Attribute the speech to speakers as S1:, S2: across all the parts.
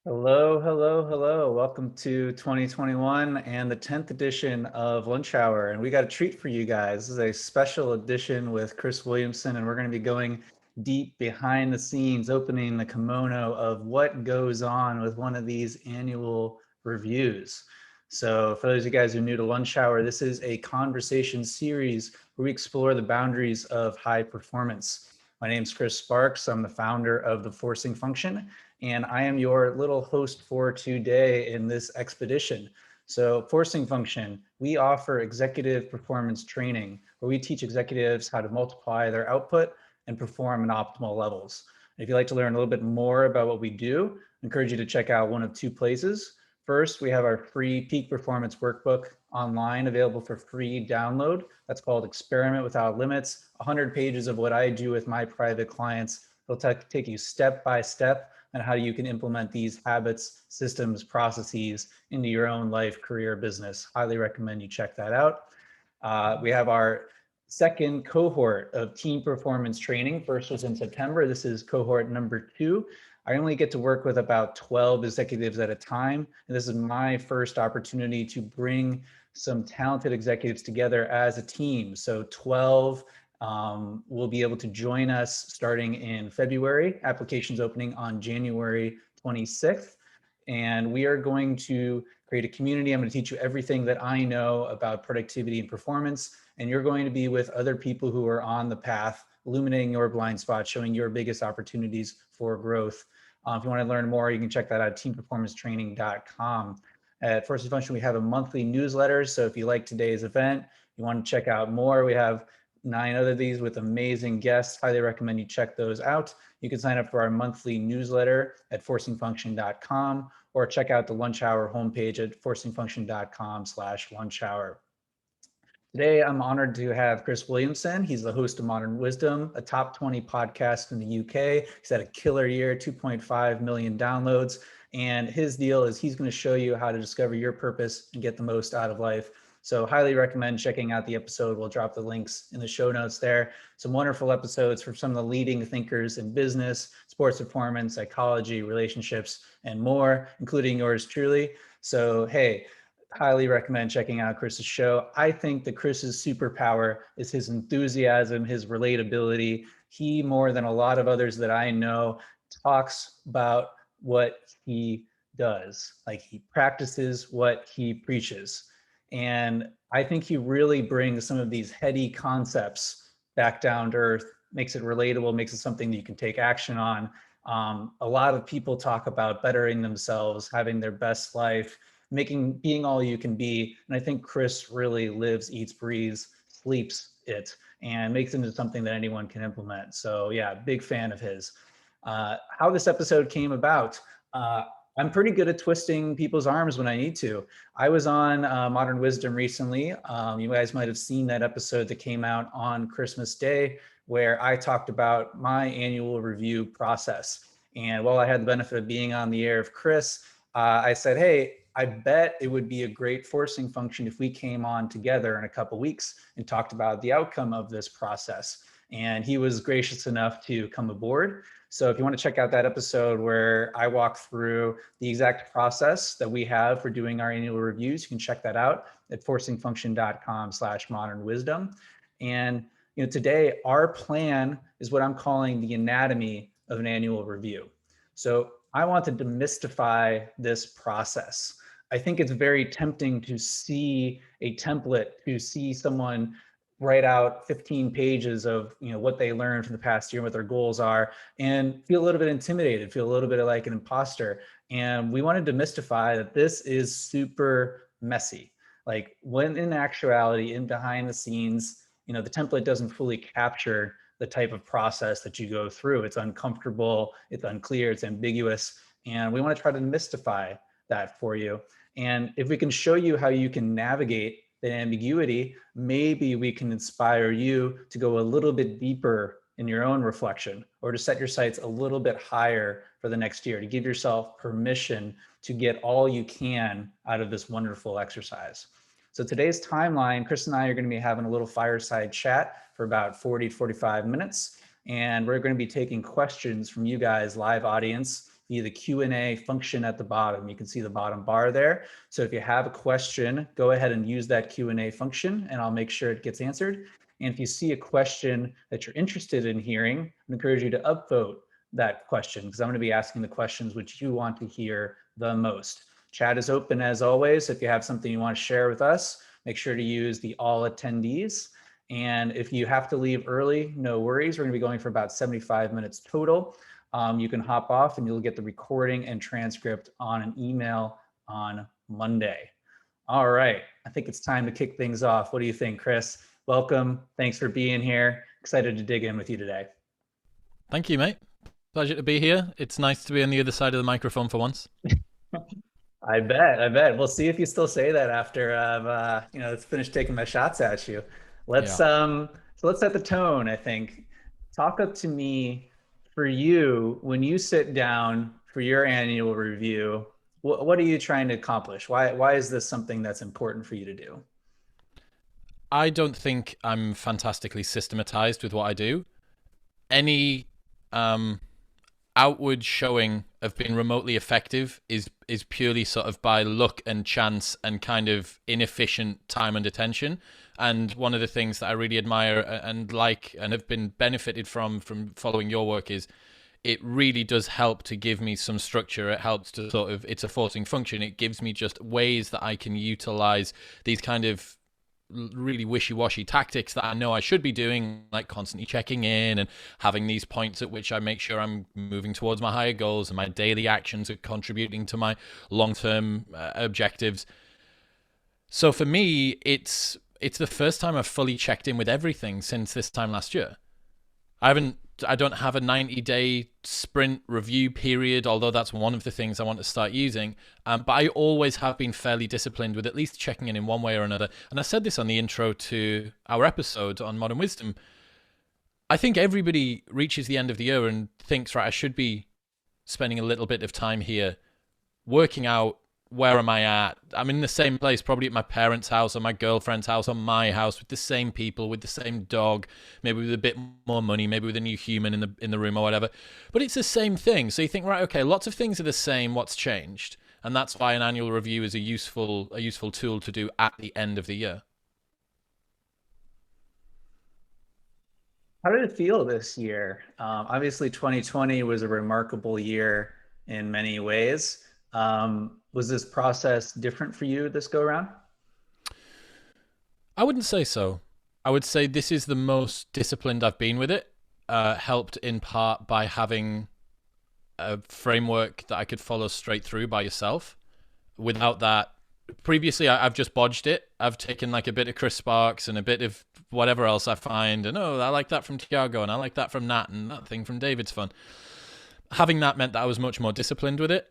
S1: Hello, hello, hello. Welcome to 2021 and the 10th edition of Lunch Hour. And we got a treat for you guys. This is a special edition with Chris Williamson, and we're going to be going deep behind the scenes, opening the kimono of what goes on with one of these annual reviews. So for those of you guys who are new to Lunch Hour, this is a conversation series where we explore the boundaries of high performance. My name is Chris Sparks. I'm the founder of The Forcing Function, and I am your little host for today in this expedition. So Forcing Function, we offer executive performance training where we teach executives how to multiply their output and perform at optimal levels. If you'd like to learn a little bit more about what we do, I encourage you to check out one of two places. First, we have our free peak performance workbook online available for free download. That's called Experiment Without Limits, 100 pages of what I do with my private clients. It'll take you step by step on how you can implement these habits, systems, processes into your own life, career, business. Highly recommend you check that out. We have our second cohort of team performance training. First was in September. This is cohort number 2. I only get to work with about 12 executives at a time. And this is my first opportunity to bring some talented executives together as a team. So 12 will be able to join us starting in February. Applications opening on January 26th. And we are going to create a community. I'm going to teach you everything that I know about productivity and performance. And you're going to be with other people who are on the path, illuminating your blind spots, showing your biggest opportunities for growth. If you want to learn more, you can check that out at teamperformancetraining.com. At Forcing Function, we have a monthly newsletter. So if you like today's event, you want to check out more, we have 9 other of these with amazing guests. Highly recommend you check those out. You can sign up for our monthly newsletter at forcingfunction.com or check out the Lunch Hour homepage at forcingfunction.com/lunchhour. Today, I'm honored to have Chris Williamson. He's the host of Modern Wisdom, a top 20 podcast in the UK. He's had a killer year, 2.5 million downloads. And his deal is he's going to show you how to discover your purpose and get the most out of life. So highly recommend checking out the episode. We'll drop the links in the show notes there. Some wonderful episodes from some of the leading thinkers in business, sports performance, psychology, relationships, and more, including yours truly. So, hey, highly recommend checking out Chris's show. I think that Chris's superpower is his enthusiasm, his relatability. He, more than a lot of others that I know, talks about what he does. Like, he practices what he preaches. And I think he really brings some of these heady concepts back down to earth, makes it relatable, makes it something that you can take action on. A lot of people talk about bettering themselves, having their best life, being all you can be. And I think Chris really lives, eats, breathes, sleeps it, and makes it into something that anyone can implement. So yeah, big fan of his. How this episode came about. I'm pretty good at twisting people's arms when I need to. I was on Modern Wisdom recently. You guys might have seen that episode that came out on Christmas Day, where I talked about my annual review process. And while I had the benefit of being on the air of Chris, I said, hey, I bet it would be a great forcing function if we came on together in a couple weeks and talked about the outcome of this process. And he was gracious enough to come aboard. So if you want to check out that episode where I walk through the exact process that we have for doing our annual reviews, you can check that out at forcingfunction.com/modernwisdom. And today our plan is what I'm calling the anatomy of an annual review. So I want to demystify this process. I think it's very tempting to see a template, to see someone write out 15 pages of what they learned from the past year, what their goals are, and feel a little bit intimidated, feel a little bit like an imposter. And we want to demystify that this is super messy. Like, when in actuality, in behind the scenes, the template doesn't fully capture the type of process that you go through. It's uncomfortable, it's unclear, it's ambiguous. And we want to try to demystify that for you. And if we can show you how you can navigate that ambiguity, maybe we can inspire you to go a little bit deeper in your own reflection, or to set your sights a little bit higher for the next year, to give yourself permission to get all you can out of this wonderful exercise. So today's timeline, Chris and I are going to be having a little fireside chat for about 40 to 45 minutes. And we're going to be taking questions from you guys, live audience. via the Q&A function at the bottom. You can see the bottom bar there. So if you have a question, go ahead and use that Q&A function and I'll make sure it gets answered. And if you see a question that you're interested in hearing, I encourage you to upvote that question because I'm going to be asking the questions which you want to hear the most. Chat is open as always. If you have something you want to share with us, make sure to use the all attendees. And if you have to leave early, no worries. We're going to be going for about 75 minutes total. You can hop off and you'll get the recording and transcript on an email on Monday. All right, I think it's time to kick things off. What do you think, Chris? Welcome. Thanks for being here. Excited to dig in with you today.
S2: Thank you, mate. Pleasure to be here. It's nice to be on the other side of the microphone for once.
S1: I bet. We'll see if you still say that after let's finish taking my shots at you. Let's set the tone, I think. Talk up to me for you when you sit down for your annual review. What are you trying to accomplish? Why is this something that's important for you to do?
S2: I don't think I'm fantastically systematized with what I do. Any outward showing of being remotely effective is purely sort of by luck and chance and kind of inefficient time and attention. And one of the things that I really admire and like and have been benefited from following your work is it really does help to give me some structure. It helps to sort of, it's a forcing function. It gives me just ways that I can utilize these kind of really wishy-washy tactics that I know I should be doing, like constantly checking in and having these points at which I make sure I'm moving towards my higher goals and my daily actions are contributing to my long-term objectives. So for me, it's the first time I've fully checked in with everything since this time last year. I don't have a 90-day sprint review period, although that's one of the things I want to start using. But I always have been fairly disciplined with at least checking in one way or another. And I said this on the intro to our episode on Modern Wisdom. I think everybody reaches the end of the year and thinks, right, I should be spending a little bit of time here working out where am I at? I'm in the same place, probably at my parents' house or my girlfriend's house or my house with the same people, with the same dog, maybe with a bit more money, maybe with a new human in the room or whatever. But it's the same thing. So you think, right, okay, lots of things are the same. What's changed? And that's why an annual review is a useful tool to do at the end of the year.
S1: How did it feel this year? Obviously, 2020 was a remarkable year in many ways. Was this process different for you this go around?
S2: I wouldn't say so. I would say this is the most disciplined I've been with it, helped in part by having a framework that I could follow straight through by yourself. Without that, previously I've just bodged it. I've taken like a bit of Chris Sparks and a bit of whatever else I find, and I like that from Tiago, and I like that from Nat, and that thing from David's fun. Having that meant that I was much more disciplined with it.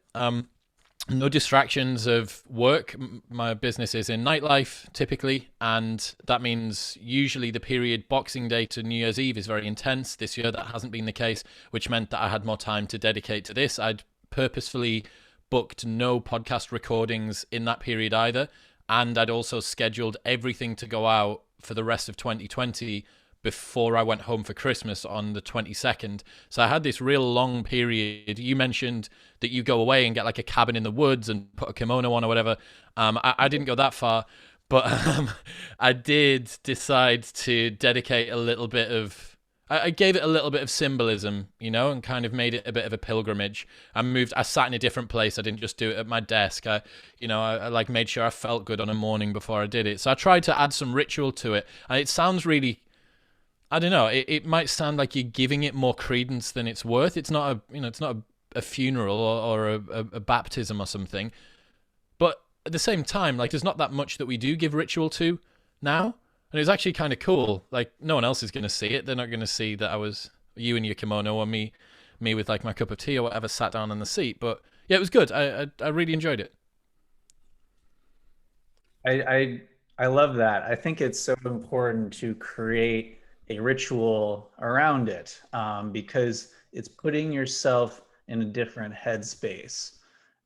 S2: No distractions of work. My business is in nightlife typically, and that means usually the period Boxing Day to New Year's Eve is very intense. This year that hasn't been the case, which meant that I had more time to dedicate to this. I'd purposefully booked no podcast recordings in that period either, and I'd also scheduled everything to go out for the rest of 2020 before I went home for Christmas on the 22nd. So I had this real long period. You mentioned that you go away and get like a cabin in the woods and put a kimono on or whatever. I didn't go that far, but I did decide to dedicate a little bit of, I gave it a little bit of symbolism, and kind of made it a bit of a pilgrimage. I sat in a different place. I didn't just do it at my desk. I like made sure I felt good on a morning before I did it. So I tried to add some ritual to it. And it sounds really, I don't know. It might sound like you're giving it more credence than it's worth. It's not a funeral or a baptism or something. But at the same time, like there's not that much that we do give ritual to now, and it's actually kind of cool. Like no one else is going to see it. They're not going to see that I was you in your kimono or me with like my cup of tea or whatever, sat down on the seat. But yeah, it was good. I really enjoyed it.
S1: I love that. I think it's so important to create a ritual around it because it's putting yourself in a different headspace.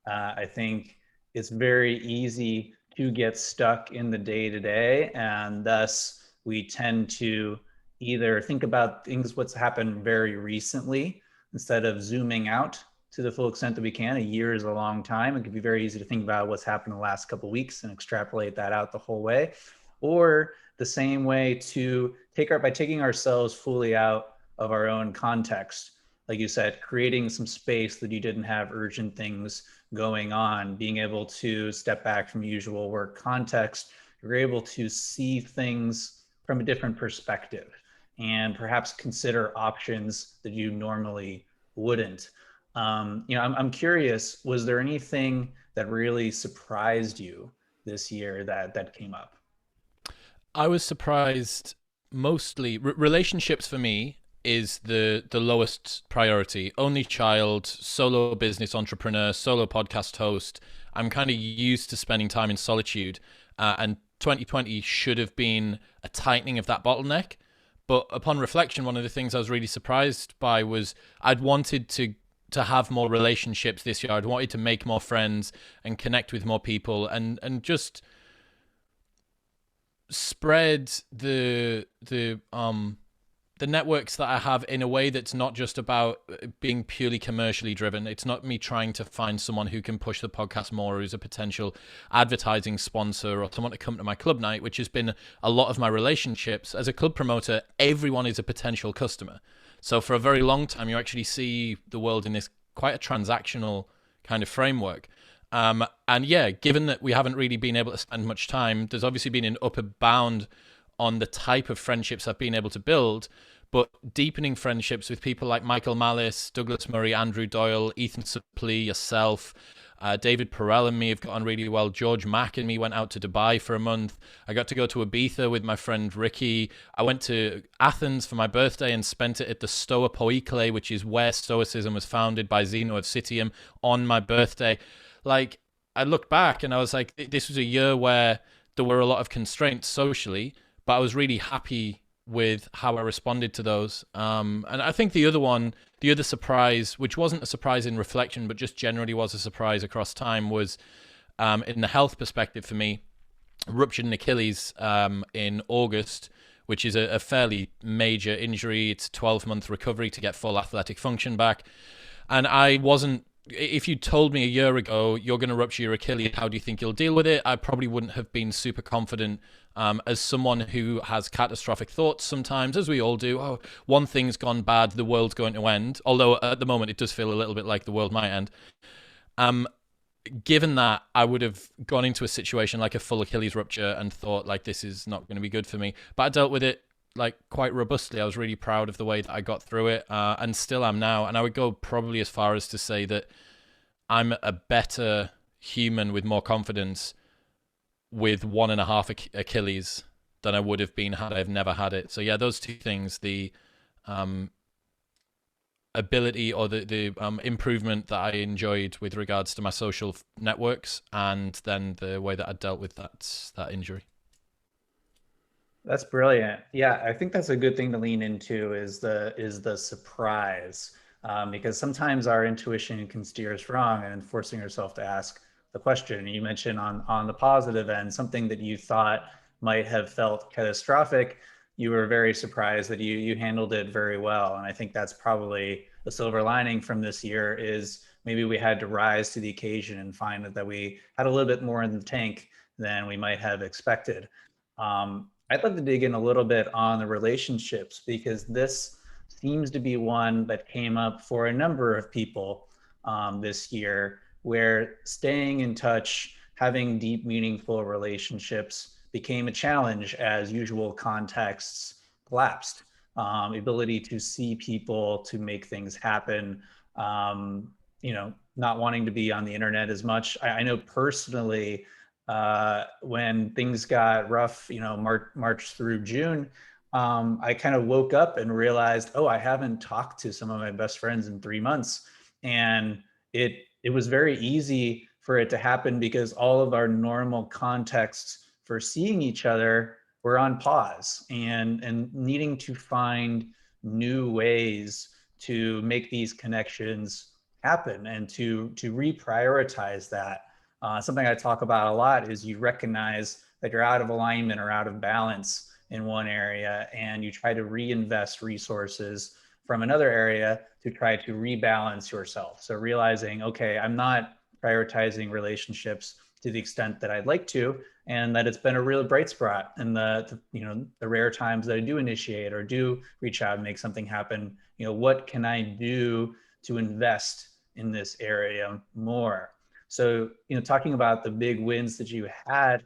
S1: I think it's very easy to get stuck in the day-to-day, and thus we tend to either think about what's happened very recently instead of zooming out to the full extent that we can. A year is a long time. It could be very easy to think about what's happened in the last couple of weeks and extrapolate that out the whole way. Or the same way to by taking ourselves fully out of our own context. Like you said, creating some space that you didn't have urgent things going on, being able to step back from usual work context, you're able to see things from a different perspective and perhaps consider options that you normally wouldn't. I'm curious, was there anything that really surprised you this year that came up?
S2: I was surprised mostly. Relationships for me is the lowest priority. Only child, solo business entrepreneur, solo podcast host. I'm kind of used to spending time in solitude, and 2020 should have been a tightening of that bottleneck. But upon reflection, one of the things I was really surprised by was I'd wanted to have more relationships this year. I'd wanted to make more friends and connect with more people, and just spread the networks that I have in a way that's not just about being purely commercially driven. It's not me trying to find someone who can push the podcast more, who's a potential advertising sponsor, or someone to come to my club night, which has been a lot of my relationships. As a club promoter, everyone is a potential customer. So for a very long time, you actually see the world in this quite a transactional kind of framework. And yeah, given that we haven't really been able to spend much time, there's obviously been an upper bound on the type of friendships I've been able to build, but deepening friendships with people like Michael Malice, Douglas Murray, Andrew Doyle, Ethan Suplee, yourself, David Perel and me have got on really well. George Mack and me went out to Dubai for a month. I got to go to Ibiza with my friend Ricky. I went to Athens for my birthday and spent it at the Stoa Poikile, which is where Stoicism was founded by Zeno of Citium, on my birthday. Like, I looked back and I was like, this was a year where there were a lot of constraints socially, but I was really happy with how I responded to those. And I think the other surprise, which wasn't a surprise in reflection, but just generally was a surprise across time, was in the health perspective for me. Ruptured an Achilles in August, which is a fairly major injury. It's a 12-month recovery to get full athletic function back. And I wasn't, if you told me a year ago, you're going to rupture your Achilles, how do you think you'll deal with it? I probably wouldn't have been super confident. As someone who has catastrophic thoughts sometimes, as we all do, oh, one thing's gone bad, the world's going to end. Although at the moment it does feel a little bit like the world might end. Given that, I would have gone into a situation like a full Achilles rupture and thought, like, this is not going to be good for me. But I dealt with it like quite robustly. I was really proud of the way that I got through it, and still am now. And I would go probably as far as to say that I'm a better human with more confidence with 1.5 Achilles than I would have been had I've never had it. So yeah, those two things, the ability or the improvement that I enjoyed with regards to my social networks, and then the way that I dealt with that injury.
S1: That's brilliant. Yeah, I think that's a good thing to lean into is the surprise, because sometimes our intuition can steer us wrong, and forcing yourself to ask the question. You mentioned on the positive end, something that you thought might have felt catastrophic, you were very surprised that you handled it very well. And I think that's probably the silver lining from this year, is maybe we had to rise to the occasion and find that we had a little bit more in the tank than we might have expected. I'd like to dig in a little bit on the relationships, because this seems to be one that came up for a number of people this year, where staying in touch, having deep, meaningful relationships became a challenge as usual contexts collapsed. Ability to see people, to make things happen, not wanting to be on the internet as much. I know personally, when things got rough, March through June, I kind of woke up and realized, oh, I haven't talked to some of my best friends in 3 months. And it was very easy for it to happen because all of our normal contexts for seeing each other were on pause, and needing to find new ways to make these connections happen and to reprioritize that. Something I talk about a lot is you recognize that you're out of alignment or out of balance in one area, and you try to reinvest resources from another area to try to rebalance yourself. So realizing, okay, I'm not prioritizing relationships to the extent that I'd like to, and that it's been a real bright spot in the rare times that I do initiate or do reach out and make something happen. What can I do to invest in this area more? So, talking about the big wins that you had,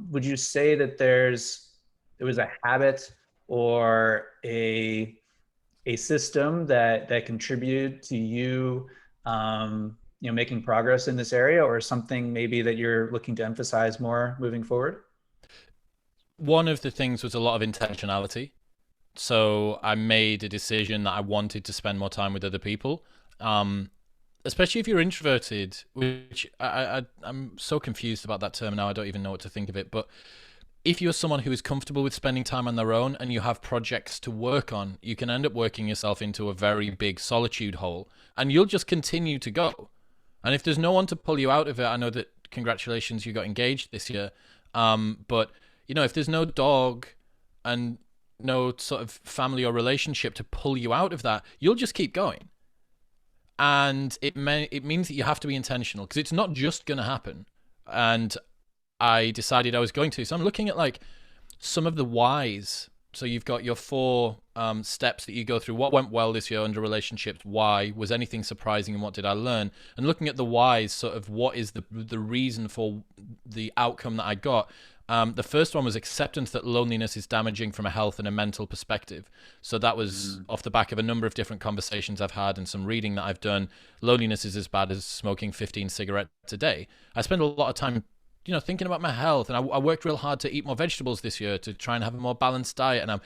S1: would you say that there was a habit or a system that contributed to you, making progress in this area, or something maybe that you're looking to emphasize more moving forward?
S2: One of the things was a lot of intentionality. So I made a decision that I wanted to spend more time with other people. Especially if you're introverted, which I'm so confused about that term now. I don't even know what to think of it. But if you're someone who is comfortable with spending time on their own and you have projects to work on, you can end up working yourself into a very big solitude hole, and you'll just continue to go. And if there's no one to pull you out of it, I know that congratulations, you got engaged this year. But if there's no dog and no sort of family or relationship to pull you out of that, you'll just keep going. And it means that you have to be intentional, because it's not just going to happen. And I decided I was going to. So I'm looking at like some of the whys. So you've got your 4 steps that you go through. What went well this year under relationships? Why? Was anything surprising, and what did I learn? And looking at the whys, sort of what is the reason for the outcome that I got. The first one was acceptance that loneliness is damaging from a health and a mental perspective. So that was off the back of a number of different conversations I've had and some reading that I've done. Loneliness is as bad as smoking 15 cigarettes a day. I spend a lot of time thinking about my health, and I worked real hard to eat more vegetables this year to try and have a more balanced diet. And I'm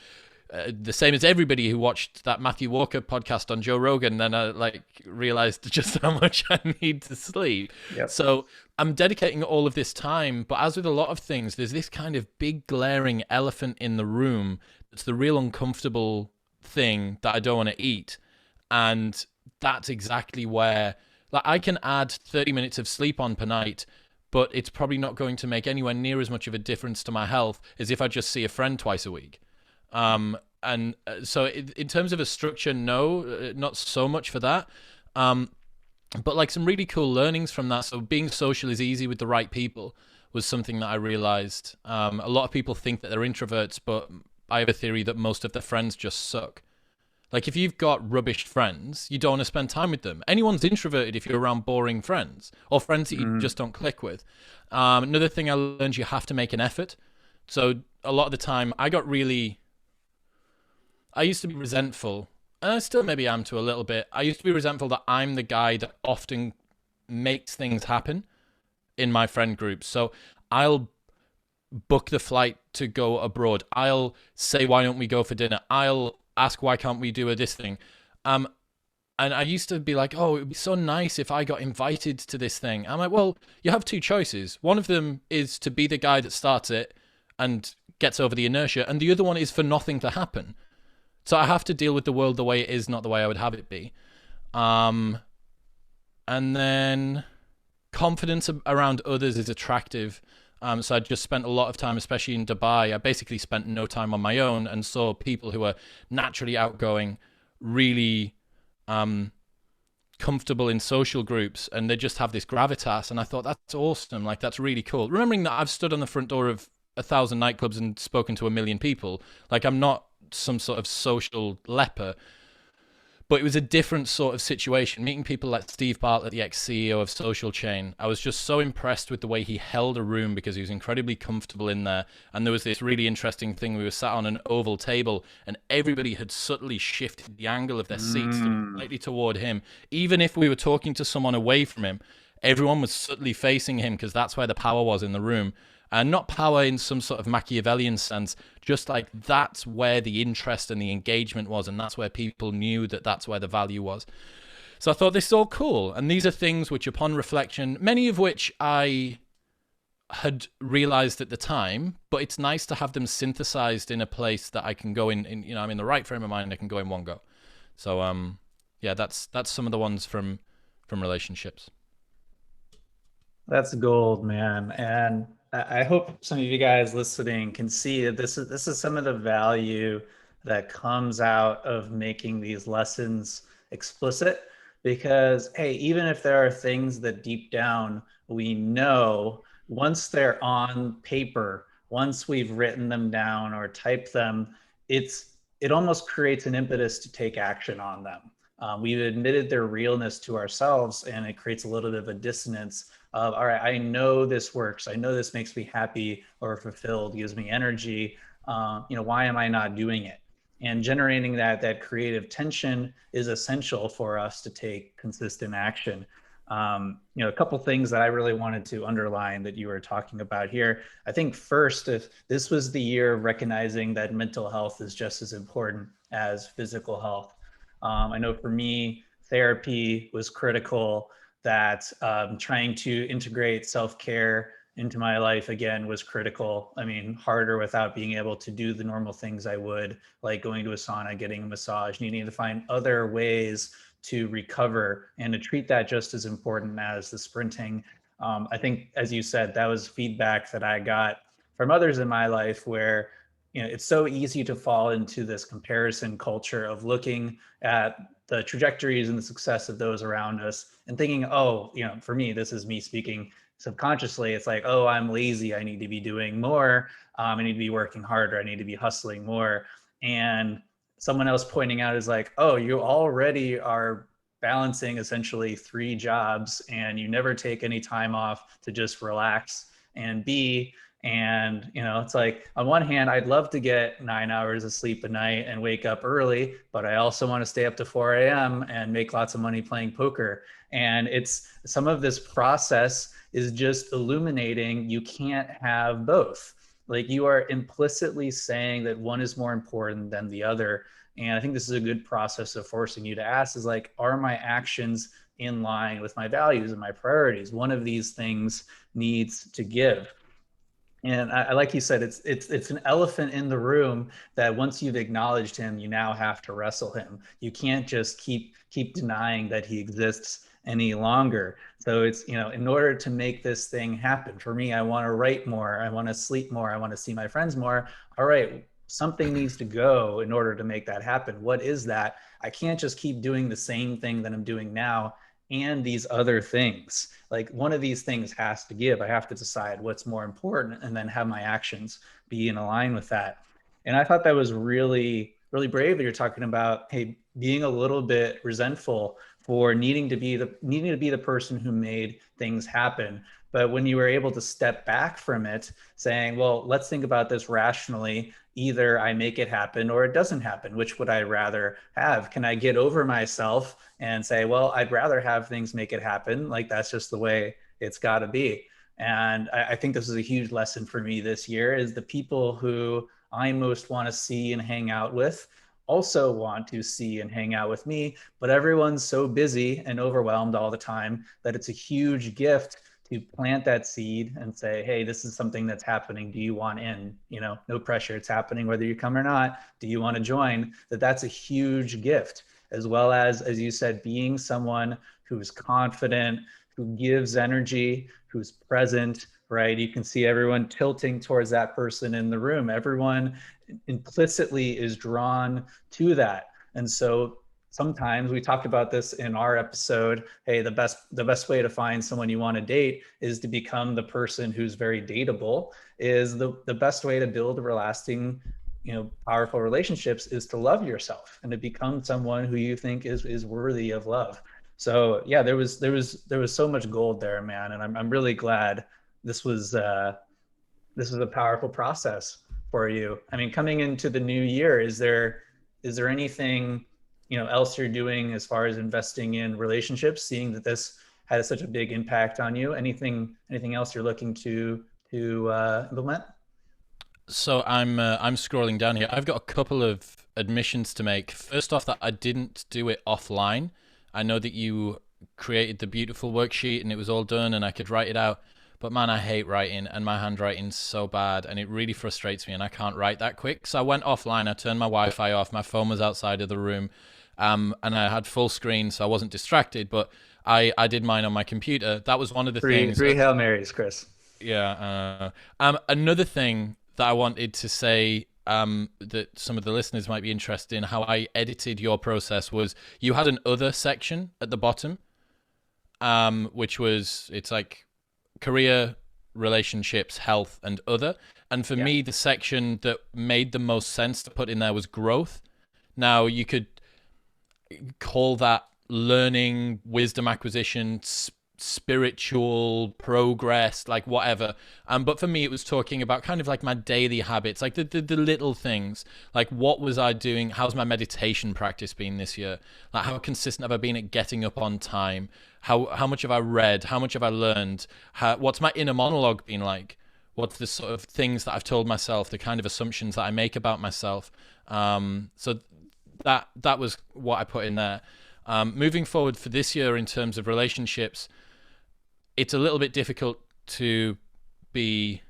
S2: the same as everybody who watched that Matthew Walker podcast on Joe Rogan. Then I realized just how much I need to sleep.
S1: Yep.
S2: So I'm dedicating all of this time, but as with a lot of things, there's this kind of big glaring elephant in the room. It's the real uncomfortable thing that I don't want to eat. And that's exactly where I can add 30 minutes of sleep on per night, but it's probably not going to make anywhere near as much of a difference to my health as if I just see a friend twice a week. So in terms of a structure, no, not so much for that. But like some really cool learnings from that. So being social is easy with the right people was something that I realized. A lot of people think that they're introverts, but I have a theory that most of their friends just suck. Like if you've got rubbish friends, you don't want to spend time with them. Anyone's introverted if you're around boring friends or friends that you just don't click with. Another thing I learned, you have to make an effort. So a lot of the time I used to be resentful, and I still maybe am to a little bit. I used to be resentful that I'm the guy that often makes things happen in my friend group. So I'll book the flight to go abroad. I'll say, why don't we go for dinner? I'll ask, why can't we do this thing? And I used to be like, oh, it would be so nice if I got invited to this thing. I'm like, well, you have 2 choices. One of them is to be the guy that starts it and gets over the inertia, and the other one is for nothing to happen. So I have to deal with the world the way it is, not the way I would have it be. And then confidence around others is attractive. So I just spent a lot of time, especially in Dubai. I basically spent no time on my own and saw people who are naturally outgoing, really comfortable in social groups, and they just have this gravitas. And I thought, that's awesome. Like, that's really cool. Remembering that I've stood on the front door of 1,000 nightclubs and spoken to 1 million people. Like, I'm not some sort of social leper, but it was a different sort of situation. Meeting people like Steve Bartlett, the ex-CEO of Social Chain, I was just so impressed with the way he held a room, because he was incredibly comfortable in there. And there was this really interesting thing. We were sat on an oval table, and everybody had subtly shifted the angle of their seats slightly toward him. Even if we were talking to someone away from him, everyone was subtly facing him, because that's where the power was in the room. And not power in some sort of Machiavellian sense, just like that's where the interest and the engagement was, and that's where people knew that that's where the value was. So I thought, this is all cool. And these are things which, upon reflection, many of which I had realized at the time, but it's nice to have them synthesized in a place that I can go in, I'm in the right frame of mind, I can go in one go. So, yeah, that's some of the ones from relationships.
S1: That's gold, man. And I hope some of you guys listening can see that this is some of the value that comes out of making these lessons explicit. Because, hey, even if there are things that deep down we know, once they're on paper, once we've written them down or typed them, it almost creates an impetus to take action on them. We've admitted their realness to ourselves, and it creates a little bit of a dissonance of, all right, I know this works. I know this makes me happy or fulfilled, gives me energy. Why am I not doing it? And generating that creative tension is essential for us to take consistent action. A couple things that I really wanted to underline that you were talking about here. I think first, if this was the year of recognizing that mental health is just as important as physical health. I know for me, therapy was critical. That trying to integrate self-care into my life again was critical. I mean, harder without being able to do the normal things I would, like going to a sauna, getting a massage, needing to find other ways to recover and to treat that just as important as the sprinting. I think, as you said, that was feedback that I got from others in my life where, it's so easy to fall into this comparison culture of looking at the trajectories and the success of those around us and thinking, oh, for me, this is me speaking subconsciously. It's like, oh, I'm lazy. I need to be doing more. I need to be working harder. I need to be hustling more. And someone else pointing out is like, oh, you already are balancing essentially 3 jobs and you never take any time off to just relax and be. And, it's like, on one hand, I'd love to get 9 hours of sleep a night and wake up early, but I also want to stay up to 4 a.m. and make lots of money playing poker. And it's some of this process is just illuminating you can't have both. Like, you are implicitly saying that one is more important than the other. And I think this is a good process of forcing you to ask is like, are my actions in line with my values and my priorities? One of these things needs to give. And I like you said, it's an elephant in the room that once you've acknowledged him, you now have to wrestle him. You can't just keep denying that he exists any longer. So it's, in order to make this thing happen, for me, I want to write more, I want to sleep more, I want to see my friends more. All right, something needs to go in order to make that happen. What is that? I can't just keep doing the same thing that I'm doing now and these other things. Like, one of these things has to give. I have to decide what's more important and then have my actions be in line with that. And I thought that was really, really brave that you're talking about, hey, being a little bit resentful for needing to be the person who made things happen. But when you were able to step back from it, saying, well, let's think about this rationally. Either I make it happen or it doesn't happen. Which would I rather have? Can I get over myself and say, well, I'd rather have things make it happen. Like, that's just the way it's got to be. And I think this is a huge lesson for me this year is the people who I most want to see and hang out with also want to see and hang out with me, but everyone's so busy and overwhelmed all the time that it's a huge gift to plant that seed and say, hey, this is something that's happening. Do you want in? No pressure. It's happening whether you come or not. Do you want to join? That's a huge gift, as well as you said, being someone who's confident, who gives energy, who's present, right? You can see everyone tilting towards that person in the room. Everyone implicitly is drawn to that. And so sometimes, we talked about this in our episode, hey, the best way to find someone you want to date is to become the person who's very dateable. Is the best way to build lasting, powerful relationships is to love yourself and to become someone who you think is worthy of love. So yeah, there was so much gold there, man. And I'm really glad this was a powerful process for you. I mean, coming into the new year, is there anything else you're doing as far as investing in relationships, seeing that this had such a big impact on you? Anything else you're looking to implement?
S2: So I'm scrolling down here. I've got a couple of admissions to make. First off, that I didn't do it offline. I know that you created the beautiful worksheet and it was all done and I could write it out. But man, I hate writing and my handwriting's so bad and it really frustrates me and I can't write that quick. So I went offline. I turned my Wi-Fi off. My phone was outside of the room. And I had full screen, so I wasn't distracted, but I did mine on my computer. That was one of the things.
S1: Three Hail Marys, Chris.
S2: Yeah. Another thing that I wanted to say that some of the listeners might be interested in how I edited your process was you had an other section at the bottom, which was, it's like career, relationships, health, and other. And for me, the section that made the most sense to put in there was growth. Now, you could call that learning, wisdom acquisition, spiritual progress, like whatever. But for me, it was talking about kind of like my daily habits, like the little things, like what was I doing? How's my meditation practice been this year? Like how consistent have I been at getting up on time? How much have I read? How much have I learned? What's my inner monologue been like? What's the sort of things that I've told myself, the kind of assumptions that I make about myself? So that was what I put in there. Moving forward for this year in terms of relationships, it's a little bit difficult to be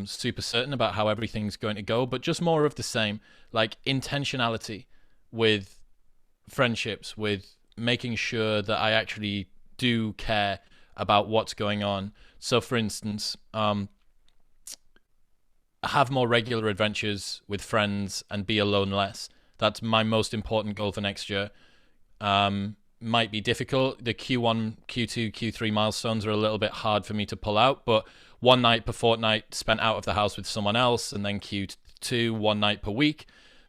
S2: super certain about how everything's going to go, but just more of the same, like intentionality with friendships, with making sure that I actually do care about what's going on. So for instance, have more regular adventures with friends and be alone less. That's my most important goal for next year. Might be difficult. The Q1, Q2, Q3 milestones are a little bit hard for me to pull out, but one night per fortnight spent out of the house with someone else, and then Q2, one night per week,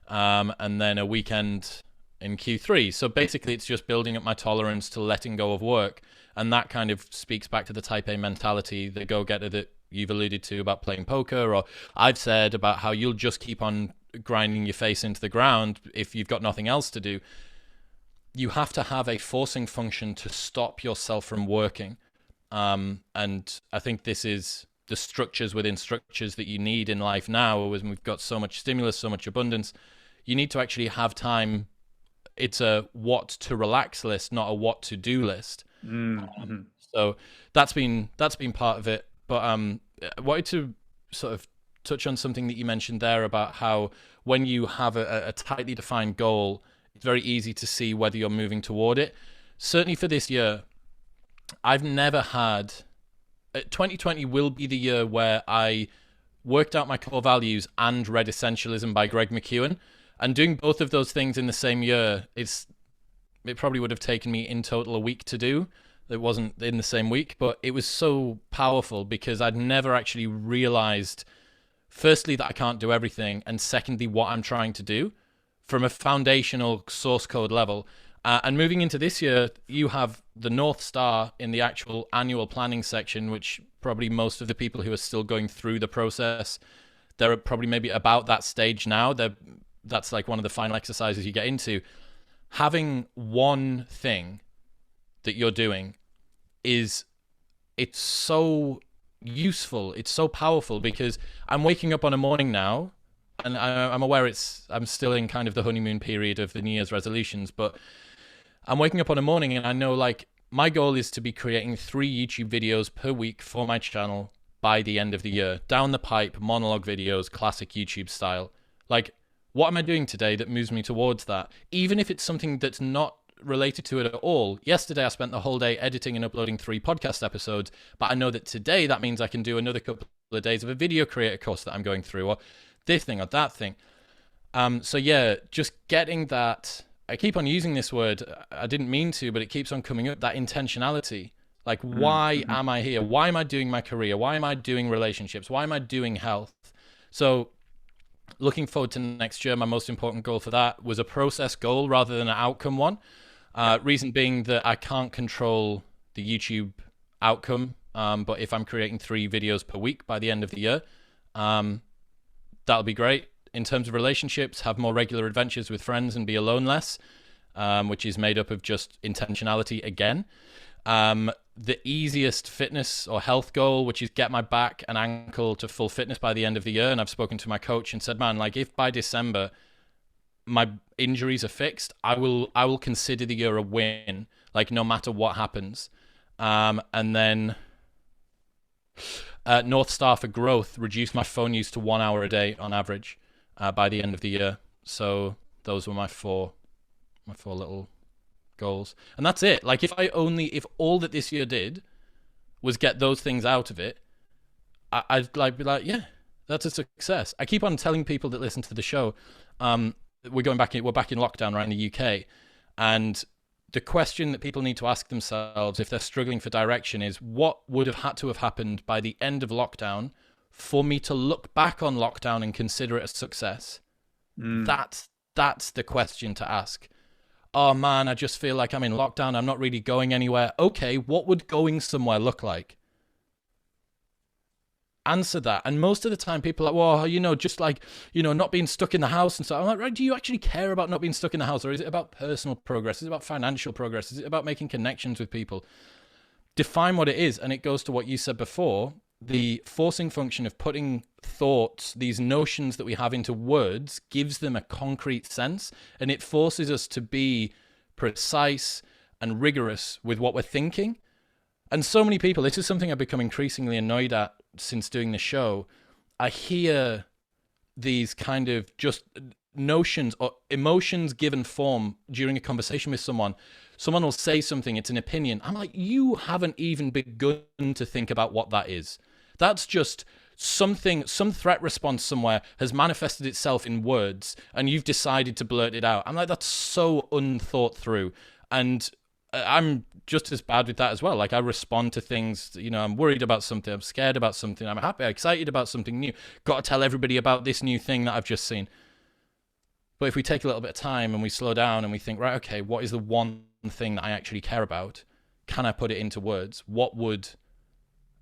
S2: and then a weekend in Q3. So basically it's just building up my tolerance to letting go of work, and that kind of speaks back to the type A mentality, the go-getter that you've alluded to about playing poker, or I've said about how you'll just keep on grinding your face into the ground if you've got nothing else to do. You have to have a forcing function to stop yourself from working. And I think this is the structures within structures that you need in life now, when we've got so much stimulus, so much abundance. You need to actually have time. It's a what to relax list, not a what to do list.
S1: Mm-hmm.
S2: So that's been part of it. But I wanted to sort of touch on something that you mentioned there about how when you have a tightly defined goal, it's very easy to see whether you're moving toward it. Certainly for this year, I've never had... 2020 will be the year where I worked out my core values and read Essentialism by Greg McKeown. And doing both of those things in the same year, it probably would have taken me in total a week to do. It wasn't in the same week, but it was so powerful because I'd never actually realized, firstly, that I can't do everything, and secondly, what I'm trying to do from a foundational source code level. And moving into this year, you have the North Star in the actual annual planning section, which probably most of the people who are still going through the process, they're probably maybe about that stage now. That's like one of the final exercises you get into. Having one thing that you're doing it's so useful, it's so powerful, because I'm waking up on a morning now, and I'm aware I'm still in kind of the honeymoon period of the New Year's resolutions, but I'm waking up on a morning and I know, like, my goal is to be creating 3 YouTube videos per week for my channel by the end of the year. Down the pipe, monologue videos, classic YouTube style. Like, what am I doing today that moves me towards that? Even if it's something that's not related to it at all. Yesterday I spent the whole day editing and uploading 3 podcast episodes, but I know that today that means I can do another couple of days of a video creator course that I'm going through, or this thing or that thing. So yeah, just getting that, I keep on using this word, I didn't mean to, but it keeps on coming up, that intentionality. Like, why am I here? Why am I doing my career? Why am I doing relationships? Why am I doing health? So looking forward to next year, my most important goal for that was a process goal rather than an outcome one. Reason being that I can't control the YouTube outcome, but if I'm creating 3 videos per week by the end of the year, that'll be great. In terms of relationships, have more regular adventures with friends and be alone less, which is made up of just intentionality again. The easiest fitness or health goal, which is get my back and ankle to full fitness by the end of the year. And I've spoken to my coach and said, man, like, if by December my injuries are fixed, I will consider the year a win, like, no matter what happens. And then North Star for growth, reduce my phone use to 1 hour a day on average by the end of the year. So those were my four little goals, and that's it. Like, if all that this year did was get those things out of it, I'd like be like, yeah, That's a success. I keep on telling people that listen to the show, um, we're back in lockdown right in the UK, and the question that people need to ask themselves if they're struggling for direction is, what would have had to have happened by the end of lockdown for me to look back on lockdown and consider it a success?
S1: Mm.
S2: That's the question to ask. Oh man, I just feel like I'm in lockdown. I'm not really going anywhere. Okay, what would going somewhere look like? Answer that. And most of the time people are like, well, just like, not being stuck in the house and so. I'm like, right, do you actually care about not being stuck in the house? Or is it about personal progress? Is it about financial progress? Is it about making connections with people? Define what it is. And it goes to what you said before, the forcing function of putting thoughts, these notions that we have, into words, gives them a concrete sense, and it forces us to be precise and rigorous with what we're thinking. And so many people, this is something I've become increasingly annoyed at since doing the show. I hear these kind of just notions or emotions given form during a conversation with someone. Someone will say something, it's an opinion. I'm like, you haven't even begun to think about what that is. That's just something, some threat response somewhere has manifested itself in words, and you've decided to blurt it out. I'm like, that's so unthought through. And I'm just as bad with that as well. Like, I respond to things, I'm worried about something, I'm scared about something, I'm happy, excited about something new. Got to tell everybody about this new thing that I've just seen. But if we take a little bit of time and we slow down and we think, right, okay, what is the one thing that I actually care about? Can I put it into words? What would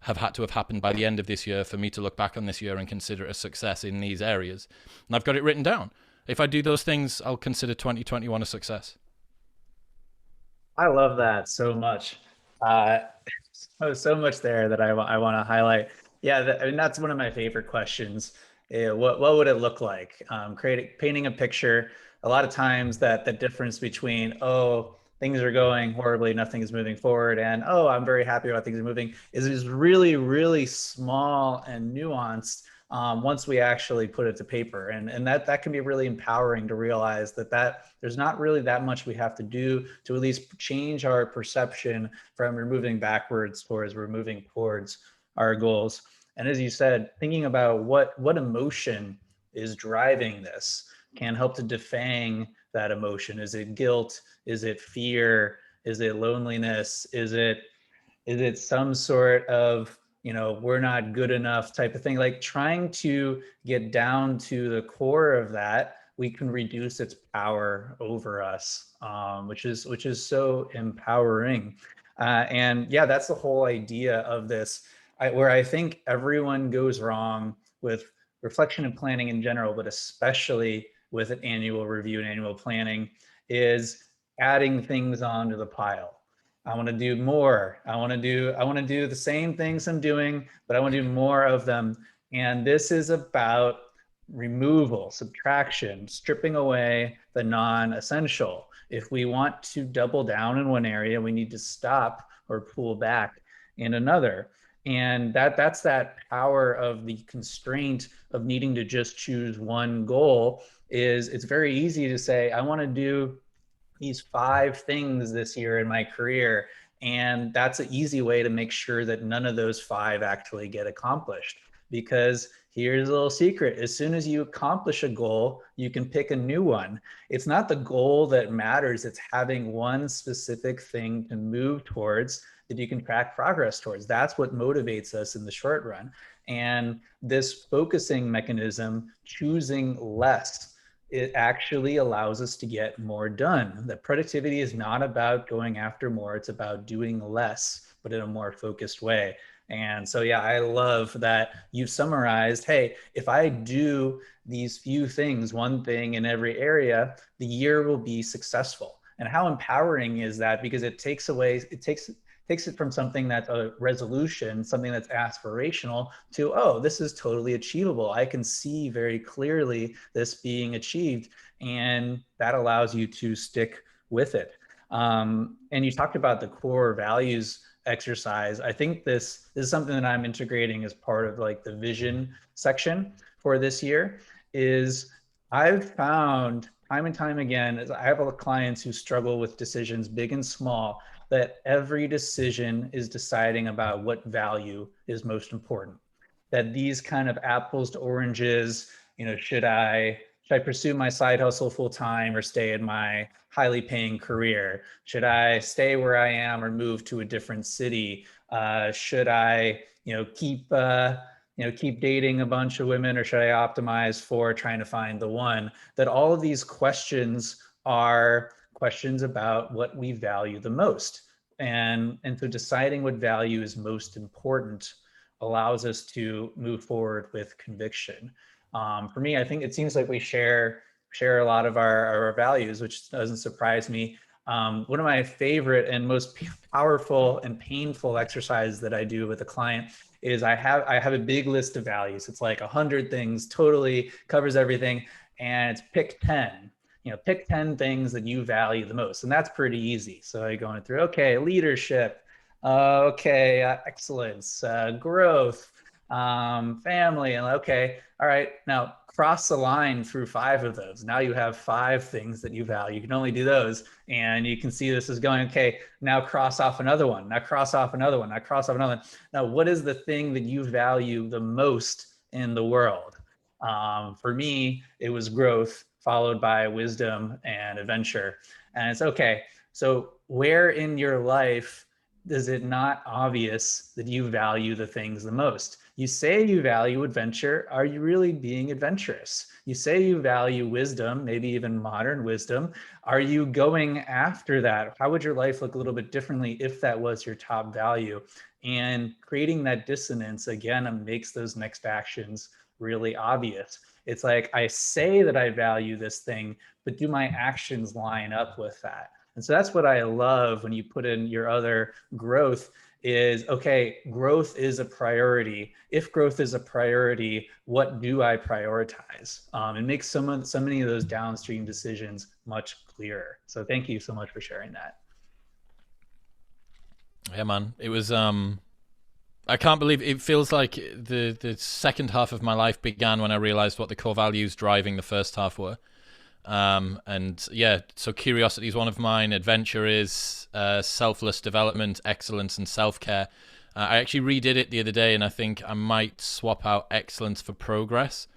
S2: have had to have happened by the end of this year for me to look back on this year and consider it a success in these areas? And I've got it written down. If I do those things, I'll consider 2021 a success.
S1: I love that so much. Uh, so much there that I want to highlight. Yeah, I mean, that's one of my favorite questions. What would it look like? Painting a picture. A lot of times that the difference between, oh, things are going horribly, nothing is moving forward, and oh, I'm very happy about things are moving, is really, really small and nuanced, once we actually put it to paper. And that can be really empowering to realize that there's not really that much we have to do to at least change our perception from we're moving backwards towards we're moving towards our goals. And as you said, thinking about what emotion is driving this can help to defang that emotion. Is it guilt? Is it fear? Is it loneliness? Is it some sort of, we're not good enough type of thing? Like, trying to get down to the core of that, we can reduce its power over us, which is so empowering. And yeah, that's the whole idea of this, where I think everyone goes wrong with reflection and planning in general, but especially with an annual review and annual planning, is adding things onto the pile. I want to do more. I want to do the same things I'm doing, but I want to do more of them. And this is about removal, subtraction, stripping away the non-essential. If we want to double down in one area, we need to stop or pull back in another. And that's that power of the constraint of needing to just choose one goal. It's very easy to say, I want to do these 5 things this year in my career. And that's an easy way to make sure that none of those 5 actually get accomplished. Because here's a little secret: as soon as you accomplish a goal, you can pick a new one. It's not the goal that matters, it's having one specific thing to move towards that you can track progress towards. That's what motivates us in the short run. And this focusing mechanism, choosing less, it actually allows us to get more done. That productivity is not about going after more, it's about doing less, but in a more focused way. And so, yeah, I love that you summarized, hey, if I do these few things, one thing in every area, the year will be successful. And how empowering is that? Because it takes it from something that's a resolution, something that's aspirational, to, oh, this is totally achievable. I can see very clearly this being achieved. And that allows you to stick with it. And you talked about the core values exercise. I think this is something that I'm integrating as part of like the vision section for this year. Is I've found time and time again, as I have clients who struggle with decisions big and small, that every decision is deciding about what value is most important. that these kind of apples to oranges, should I pursue my side hustle full time or stay in my highly paying career? Should I stay where I am or move to a different city? Should I, keep dating a bunch of women, or should I optimize for trying to find the one? That all of these questions are questions about what we value the most. And so deciding what value is most important allows us to move forward with conviction. For me, I think it seems like we share a lot of our values, which doesn't surprise me. One of my favorite and most powerful and painful exercises that I do with a client is I have a big list of values. It's like 100 things, totally covers everything, and it's pick 10. Pick 10 things that you value the most, and that's pretty easy. So I going through, okay, leadership, okay, excellence, growth, family, and okay, all right, now cross the line through 5 of those. Now you have 5 things that you value. You can only do those, and you can see this is going, okay, now cross off another one, now cross off another one, now cross off another one. Now, what is the thing that you value the most in the world? For me, it was growth, followed by wisdom and adventure. And it's okay. So where in your life is it not obvious that you value the things the most? You say you value adventure. Are you really being adventurous? You say you value wisdom, maybe even modern wisdom. Are you going after that? How would your life look a little bit differently if that was your top value? And creating that dissonance, again, makes those next actions really obvious. It's like, I say that I value this thing, but do my actions line up with that? And so that's what I love when you put in your other growth is, okay, growth is a priority. If growth is a priority, what do I prioritize? It makes so many of those downstream decisions much clearer. So thank you so much for sharing that.
S2: Yeah, man. It was I can't believe it feels like the second half of my life began when I realized what the core values driving the first half were. And yeah, so curiosity is one of mine. Adventure is selfless development, excellence, and self-care. I actually redid it the other day, and I think I might swap out excellence for progress.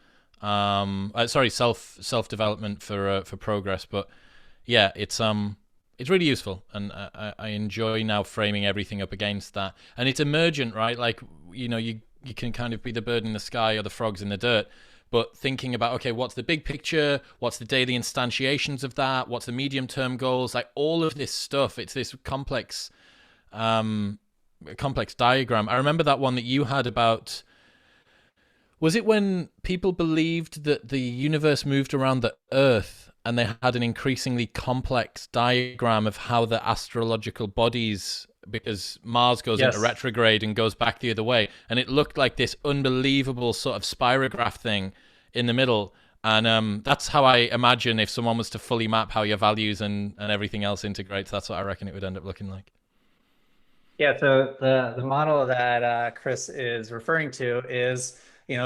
S2: Sorry, self development for progress. But yeah, it's really useful, and I enjoy now framing everything up against that. And it's emergent, right? Like, you can kind of be the bird in the sky or the frogs in the dirt. But thinking about, okay, what's the big picture? What's the daily instantiations of that? What's the medium-term goals? Like all of this stuff, it's this complex diagram. I remember that one that you had about, was it when people believed that the universe moved around the Earth and they had an increasingly complex diagram of how the astrological bodies, because Mars goes into retrograde and goes back the other way, and it looked like this unbelievable sort of spirograph thing in the middle. And that's how I imagine if someone was to fully map how your values and everything else integrates, that's what I reckon it would end up looking like.
S1: Yeah, so the model that Chris is referring to is,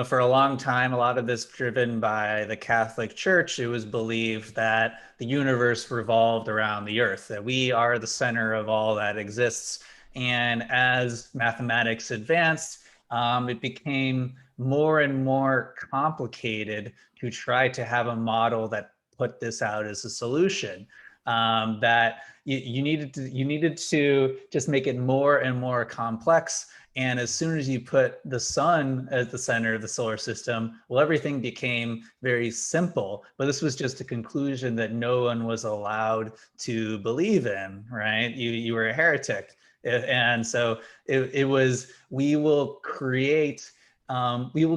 S1: for a long time, a lot of this driven by the Catholic Church. It was believed that the universe revolved around the Earth, that we are the center of all that exists. And as mathematics advanced, it became more and more complicated to try to have a model that put this out as a solution. That you needed to just make it more and more complex. And as soon as you put the sun at the center of the solar system, well, everything became very simple. But this was just a conclusion that no one was allowed to believe in, right? You were a heretic. And so it was, we will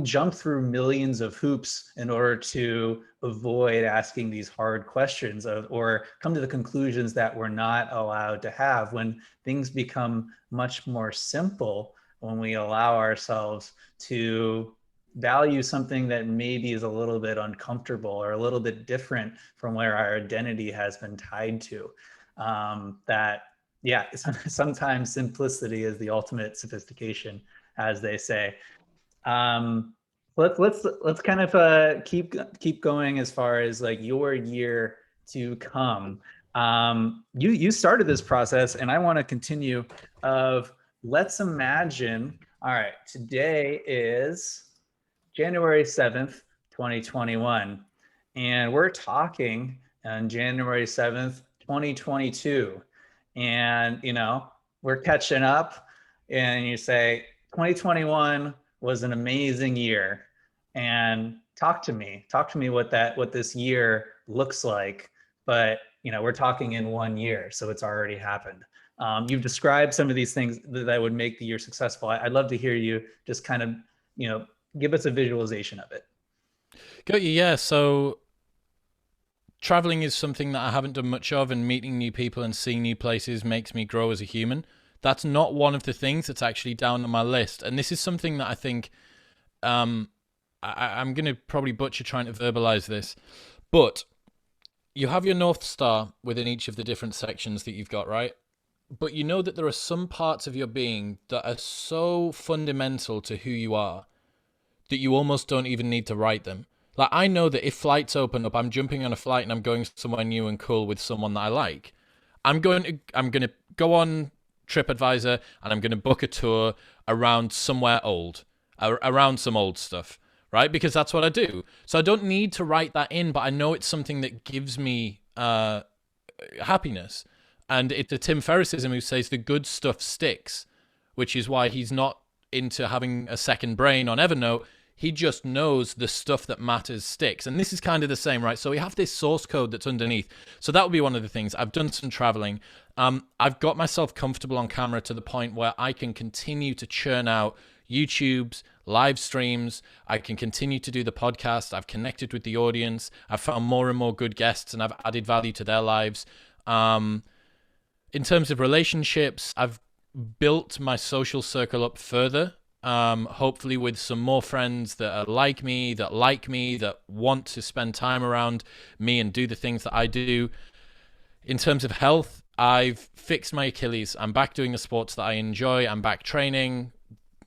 S1: jump through millions of hoops in order to avoid asking these hard questions or come to the conclusions that we're not allowed to have. When things become much more simple, when we allow ourselves to value something that maybe is a little bit uncomfortable or a little bit different from where our identity has been tied to, sometimes simplicity is the ultimate sophistication, as they say. Let's kind of keep going as far as like your year to come. You started this process, and I want to continue. Let's imagine All right, today is January 7th, 2021, and we're talking on January 7th, 2022. And, we're catching up, and you say 2021 was an amazing year. And talk to me what this year looks like. But, we're talking in 1 year, so it's already happened. You've described some of these things that would make the year successful. I'd love to hear you just kind of, give us a visualization of it.
S2: Got you. Yeah. So traveling is something that I haven't done much of, and meeting new people and seeing new places makes me grow as a human. That's not one of the things that's actually down on my list, and this is something that I think I'm going to probably butcher trying to verbalize this, but you have your North Star within each of the different sections that you've got, right? But you know that there are some parts of your being that are so fundamental to who you are that you almost don't even need to write them. Like, I know that if flights open up, I'm jumping on a flight and I'm going somewhere new and cool with someone that I like. I'm going to go on TripAdvisor and I'm going to book a tour around somewhere old, around some old stuff, right? Because that's what I do. So I don't need to write that in, but I know it's something that gives me happiness. And it's a Tim Ferrissism who says the good stuff sticks, which is why he's not into having a second brain on Evernote. He just knows the stuff that matters sticks. And this is kind of the same, right? So we have this source code that's underneath. So that would be one of the things. I've done some traveling. I've got myself comfortable on camera to the point where I can continue to churn out YouTubes, live streams. I can continue to do the podcast. I've connected with the audience. I've found more and more good guests and I've added value to their lives. In terms of relationships, I've built my social circle up further, hopefully with some more friends that are like me, that want to spend time around me and do the things that I do. In terms of health, I've fixed my Achilles. I'm back doing the sports that I enjoy. I'm back training.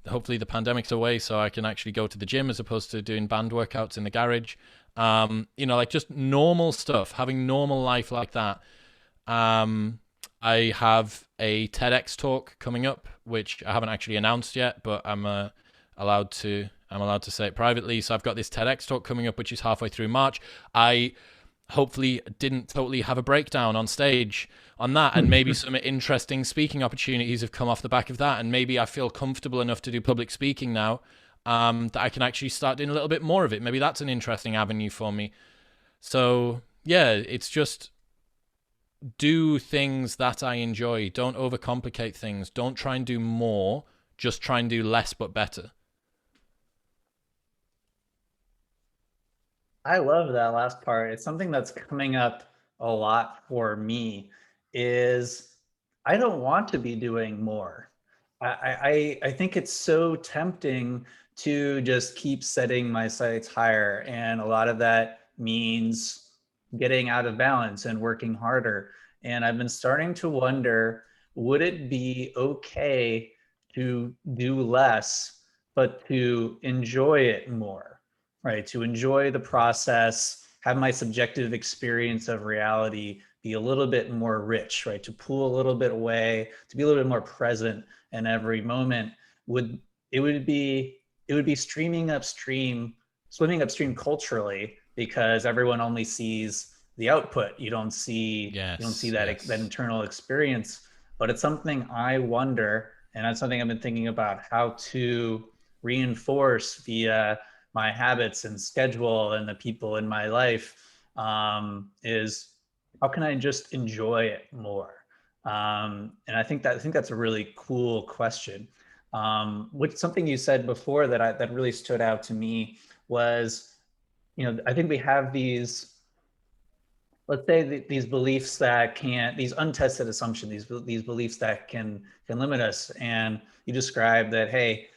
S2: Hopefully the pandemic's away so I can actually go to the gym as opposed to doing band workouts in the garage. Like just normal stuff, having normal life like that. I have a TEDx talk coming up, which I haven't actually announced yet, but I'm allowed to say it privately. So I've got this TEDx talk coming up, which is halfway through March. I hopefully didn't totally have a breakdown on stage on that, and maybe some interesting speaking opportunities have come off the back of that, and maybe I feel comfortable enough to do public speaking now that I can actually start doing a little bit more of it. Maybe that's an interesting avenue for me. So yeah, it's just do things that I enjoy. Don't overcomplicate things. Don't try and do more. Just try and do less but better.
S1: I love that last part. It's something that's coming up a lot for me is I don't want to be doing more. I think it's so tempting to just keep setting my sights higher. And a lot of that means getting out of balance and working harder. And I've been starting to wonder, would it be okay to do less, but to enjoy it more, right? To enjoy the process, have my subjective experience of reality be a little bit more rich, right? To pull a little bit away, to be a little bit more present in every moment. Would it would be streaming upstream, swimming upstream culturally, because everyone only sees the output. You don't see that internal experience. But it's something I wonder, and that's something I've been thinking about how to reinforce via my habits and schedule and the people in my life, is how can I just enjoy it more? And I think that's a really cool question. Which something you said before that really stood out to me was, I think we have these, let's say, these beliefs that can't, these untested assumptions, these beliefs that can limit us. And you described that, hey,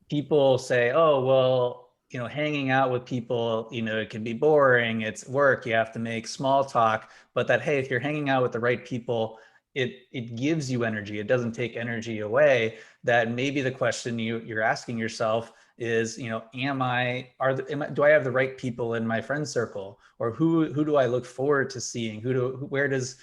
S1: people say, oh, well, hanging out with people, it can be boring. It's work. You have to make small talk. But that, hey, if you're hanging out with the right people, it gives you energy. It doesn't take energy away. That maybe the question you're asking yourself is, do I have the right people in my friend circle, or who do I look forward to seeing? Where does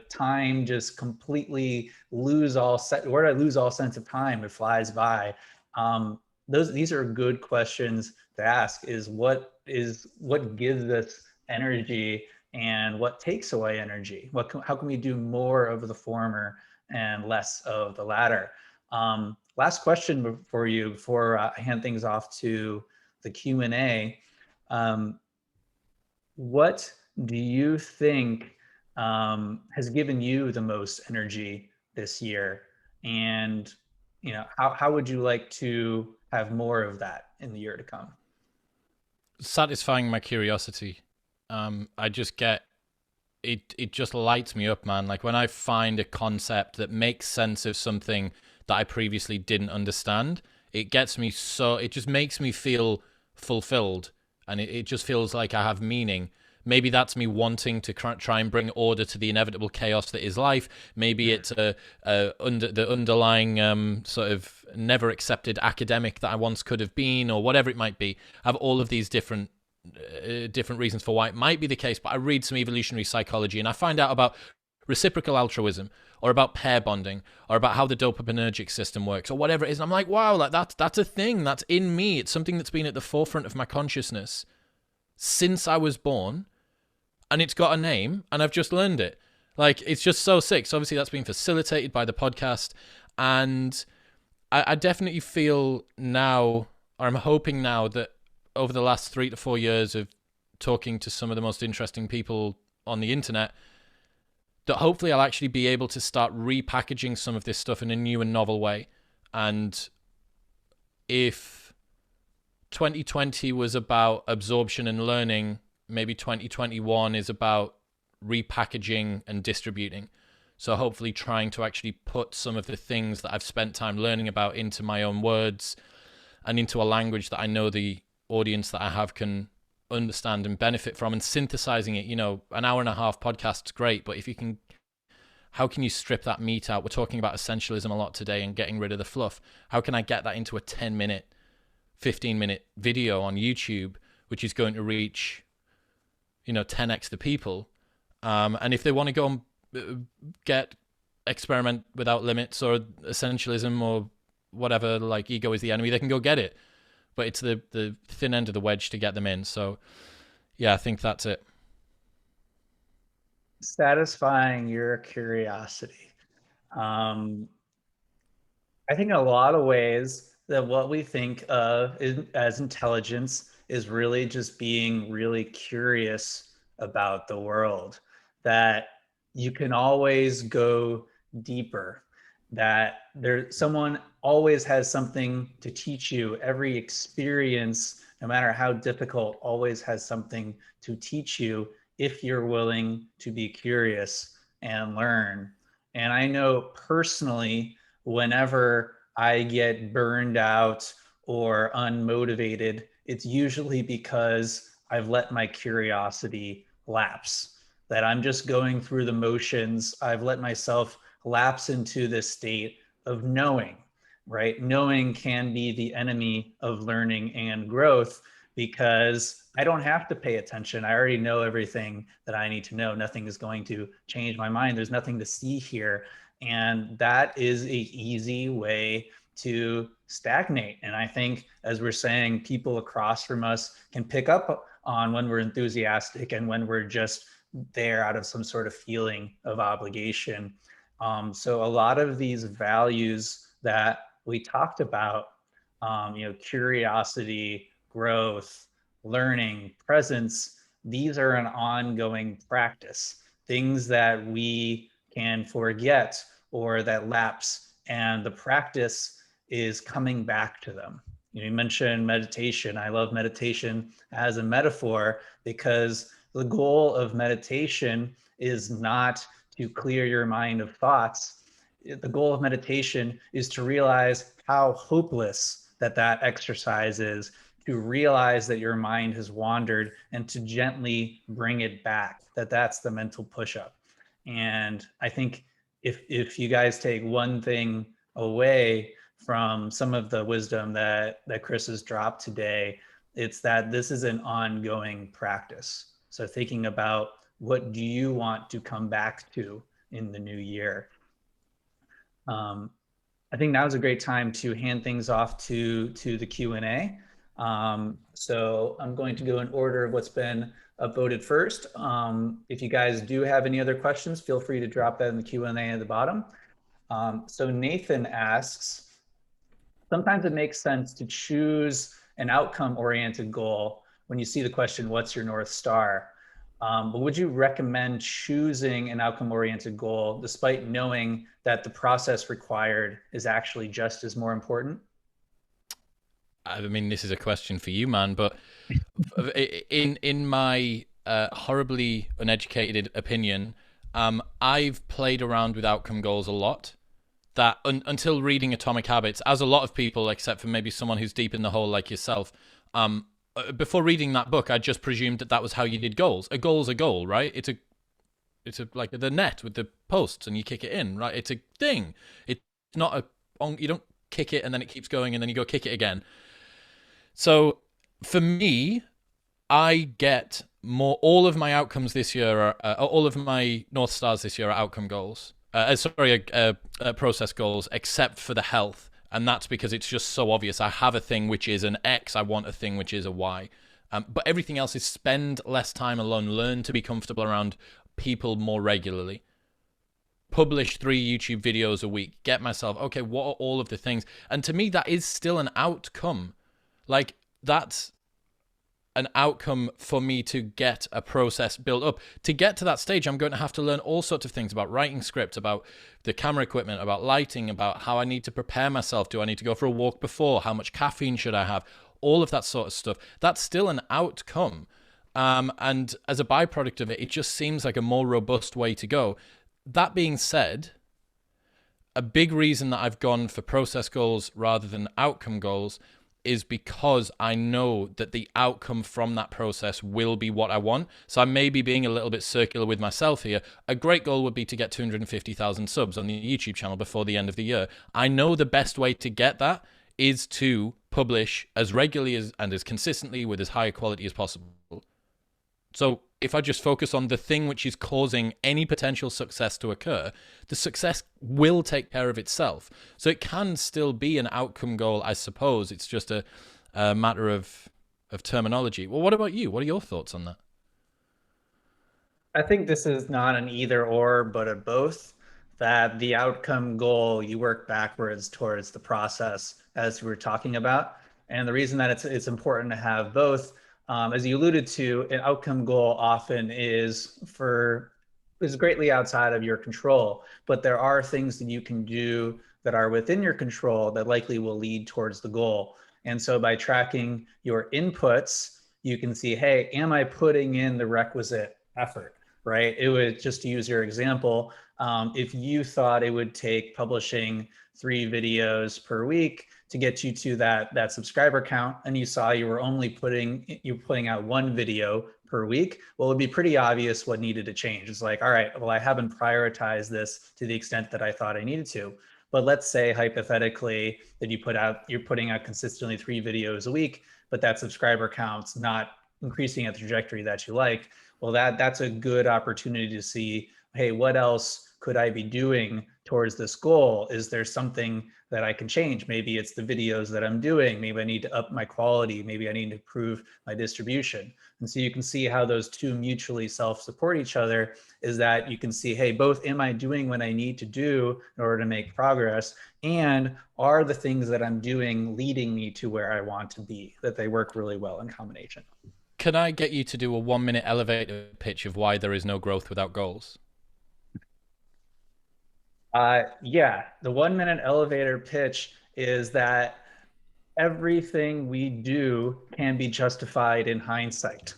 S1: time just completely where do I lose all sense of time? It flies by. Um, these are good questions to ask. What gives us energy and what takes away energy? How can we do more of the former and less of the latter? Last question for you before I hand things off to the Q&A. What do you think has given you the most energy this year? And how would you like to have more of that in the year to come?
S2: Satisfying my curiosity. I just get it. It just lights me up, man. Like when I find a concept that makes sense of something that I previously didn't understand, it gets me so. It just makes me feel fulfilled, and it just feels like I have meaning. Maybe that's me wanting to try and bring order to the inevitable chaos that is life. Maybe it's the underlying sort of never accepted academic that I once could have been, or whatever it might be. I have all of these different reasons for why it might be the case. But I read some evolutionary psychology and I find out about reciprocal altruism, or about pair bonding, or about how the dopaminergic system works, or whatever it is. And I'm like, wow, like that's a thing that's in me. It's something that's been at the forefront of my consciousness since I was born, and it's got a name, and I've just learned it. Like, it's just so sick. So obviously that's been facilitated by the podcast, and I definitely feel now, or I'm hoping now, that over the last 3 to 4 years of talking to some of the most interesting people on the internet, that hopefully I'll actually be able to start repackaging some of this stuff in a new and novel way. And if 2020 was about absorption and learning, maybe 2021 is about repackaging and distributing. So hopefully trying to actually put some of the things that I've spent time learning about into my own words and into a language that I know the audience that I have can understand and benefit from, and synthesizing it. An hour and a half podcast is great, but if you can, how can you strip that meat out? We're talking about essentialism a lot today and getting rid of the fluff. How can I get that into a 10-minute, 15-minute video on YouTube, which is going to reach 10x the people, and if they want to go and get Experiment Without Limits or Essentialism or whatever, like Ego is the Enemy, they can go get it, but it's the thin end of the wedge to get them in. So yeah, I think that's it.
S1: Satisfying your curiosity. Um, I think in a lot of ways that what we think of as intelligence is really just being really curious about the world, that you can always go deeper, that someone always has something to teach you. Every experience, no matter how difficult, always has something to teach you if you're willing to be curious and learn. And I know personally, whenever I get burned out or unmotivated, it's usually because I've let my curiosity lapse, that I'm just going through the motions. I've let myself lapse into this state of knowing, right? Knowing can be the enemy of learning and growth, because I don't have to pay attention. I already know everything that I need to know. Nothing is going to change my mind. There's nothing to see here. And that is a easy way to stagnate. And I think, as we're saying, people across from us can pick up on when we're enthusiastic and when we're just there out of some sort of feeling of obligation. So a lot of these values that we talked about, curiosity, growth, learning, presence, these are an ongoing practice, things that we can forget or that lapse, and the practice is coming back to them. You mentioned meditation. I love meditation as a metaphor, because the goal of meditation is not to clear your mind of thoughts. The goal of meditation is to realize how hopeless that exercise is, to realize that your mind has wandered and to gently bring it back. That's the mental push-up. And I think if you guys take one thing away from some of the wisdom that Chris has dropped today, it's that this is an ongoing practice. So thinking about, what do you want to come back to in the new year? I think now is a great time to hand things off to the Q&A. So I'm going to go in order of what's been voted first. If you guys do have any other questions, feel free to drop that in the Q&A at the bottom. So Nathan asks, sometimes it makes sense to choose an outcome-oriented goal when you see the question, what's your North Star? But would you recommend choosing an outcome-oriented goal despite knowing that the process required is actually just as more important?
S2: I mean, this is a question for you, man. But in my horribly uneducated opinion, I've played around with outcome goals a lot. That until reading Atomic Habits, as a lot of people, except for maybe someone who's deep in the hole like yourself, before reading that book, I just presumed that that was how you did goals. A goal's a goal, right? It's like the net with the posts, and you kick it in, right? It's a thing. It's not you don't kick it and then it keeps going and then you go kick it again. So for me, I get more. All of my outcomes this year are all of my North Stars this year are outcome goals. Process goals, except for the health, and that's because it's just so obvious. I have a thing which is an X. I want a thing which is a Y. But everything else is spend less time alone, learn to be comfortable around people more regularly, publish 3 YouTube videos a week, get myself, okay, what are all of the things? And to me, that is still an outcome. Like, that's an outcome for me to get a process built up. To get to that stage, I'm going to have to learn all sorts of things about writing scripts, about the camera equipment, about lighting, about how I need to prepare myself. Do I need to go for a walk before? How much caffeine should I have? All of that sort of stuff. That's still an outcome. And as a byproduct of it, it just seems like a more robust way to go. That being said, a big reason that I've gone for process goals rather than outcome goals is because I know that the outcome from that process will be what I want. So I may be being a little bit circular with myself here. A great goal would be to get 250,000 subs on the YouTube channel before the end of the year. I know the best way to get that is to publish as regularly and as consistently with as high a quality as possible. So if I just focus on the thing which is causing any potential success to occur, the success will take care of itself. So it can still be an outcome goal, I suppose. It's just a matter of terminology. Well, what about you? What are your thoughts on that?
S1: I think this is not an either or, but a both. That the outcome goal, you work backwards towards the process, as we were talking about. And the reason that it's important to have both, as you alluded to, an outcome goal often is greatly outside of your control, but there are things that you can do that are within your control that likely will lead towards the goal. And so by tracking your inputs, you can see, hey, am I putting in the requisite effort, right? It would, just to use your example, if you thought it would take publishing 3 videos per week to get you to that subscriber count, and you saw you were only putting out 1 video per week, well, it'd be pretty obvious what needed to change. It's like, all right, well, I haven't prioritized this to the extent that I thought I needed to. But let's say hypothetically that you're putting out consistently 3 videos a week, but that subscriber count's not increasing at the trajectory that you like. Well, that's a good opportunity to see, hey, what else could I be doing towards this goal? Is there something that I can change? Maybe it's the videos that I'm doing. Maybe I need to up my quality. Maybe I need to improve my distribution. And so you can see how those two mutually self-support each other, is that you can see, hey, both am I doing what I need to do in order to make progress? And are the things that I'm doing leading me to where I want to be, that they work really well in combination?
S2: Can I get you to do a 1-minute elevator pitch of why there is no growth without goals?
S1: Yeah, the 1-minute elevator pitch is that everything we do can be justified in hindsight.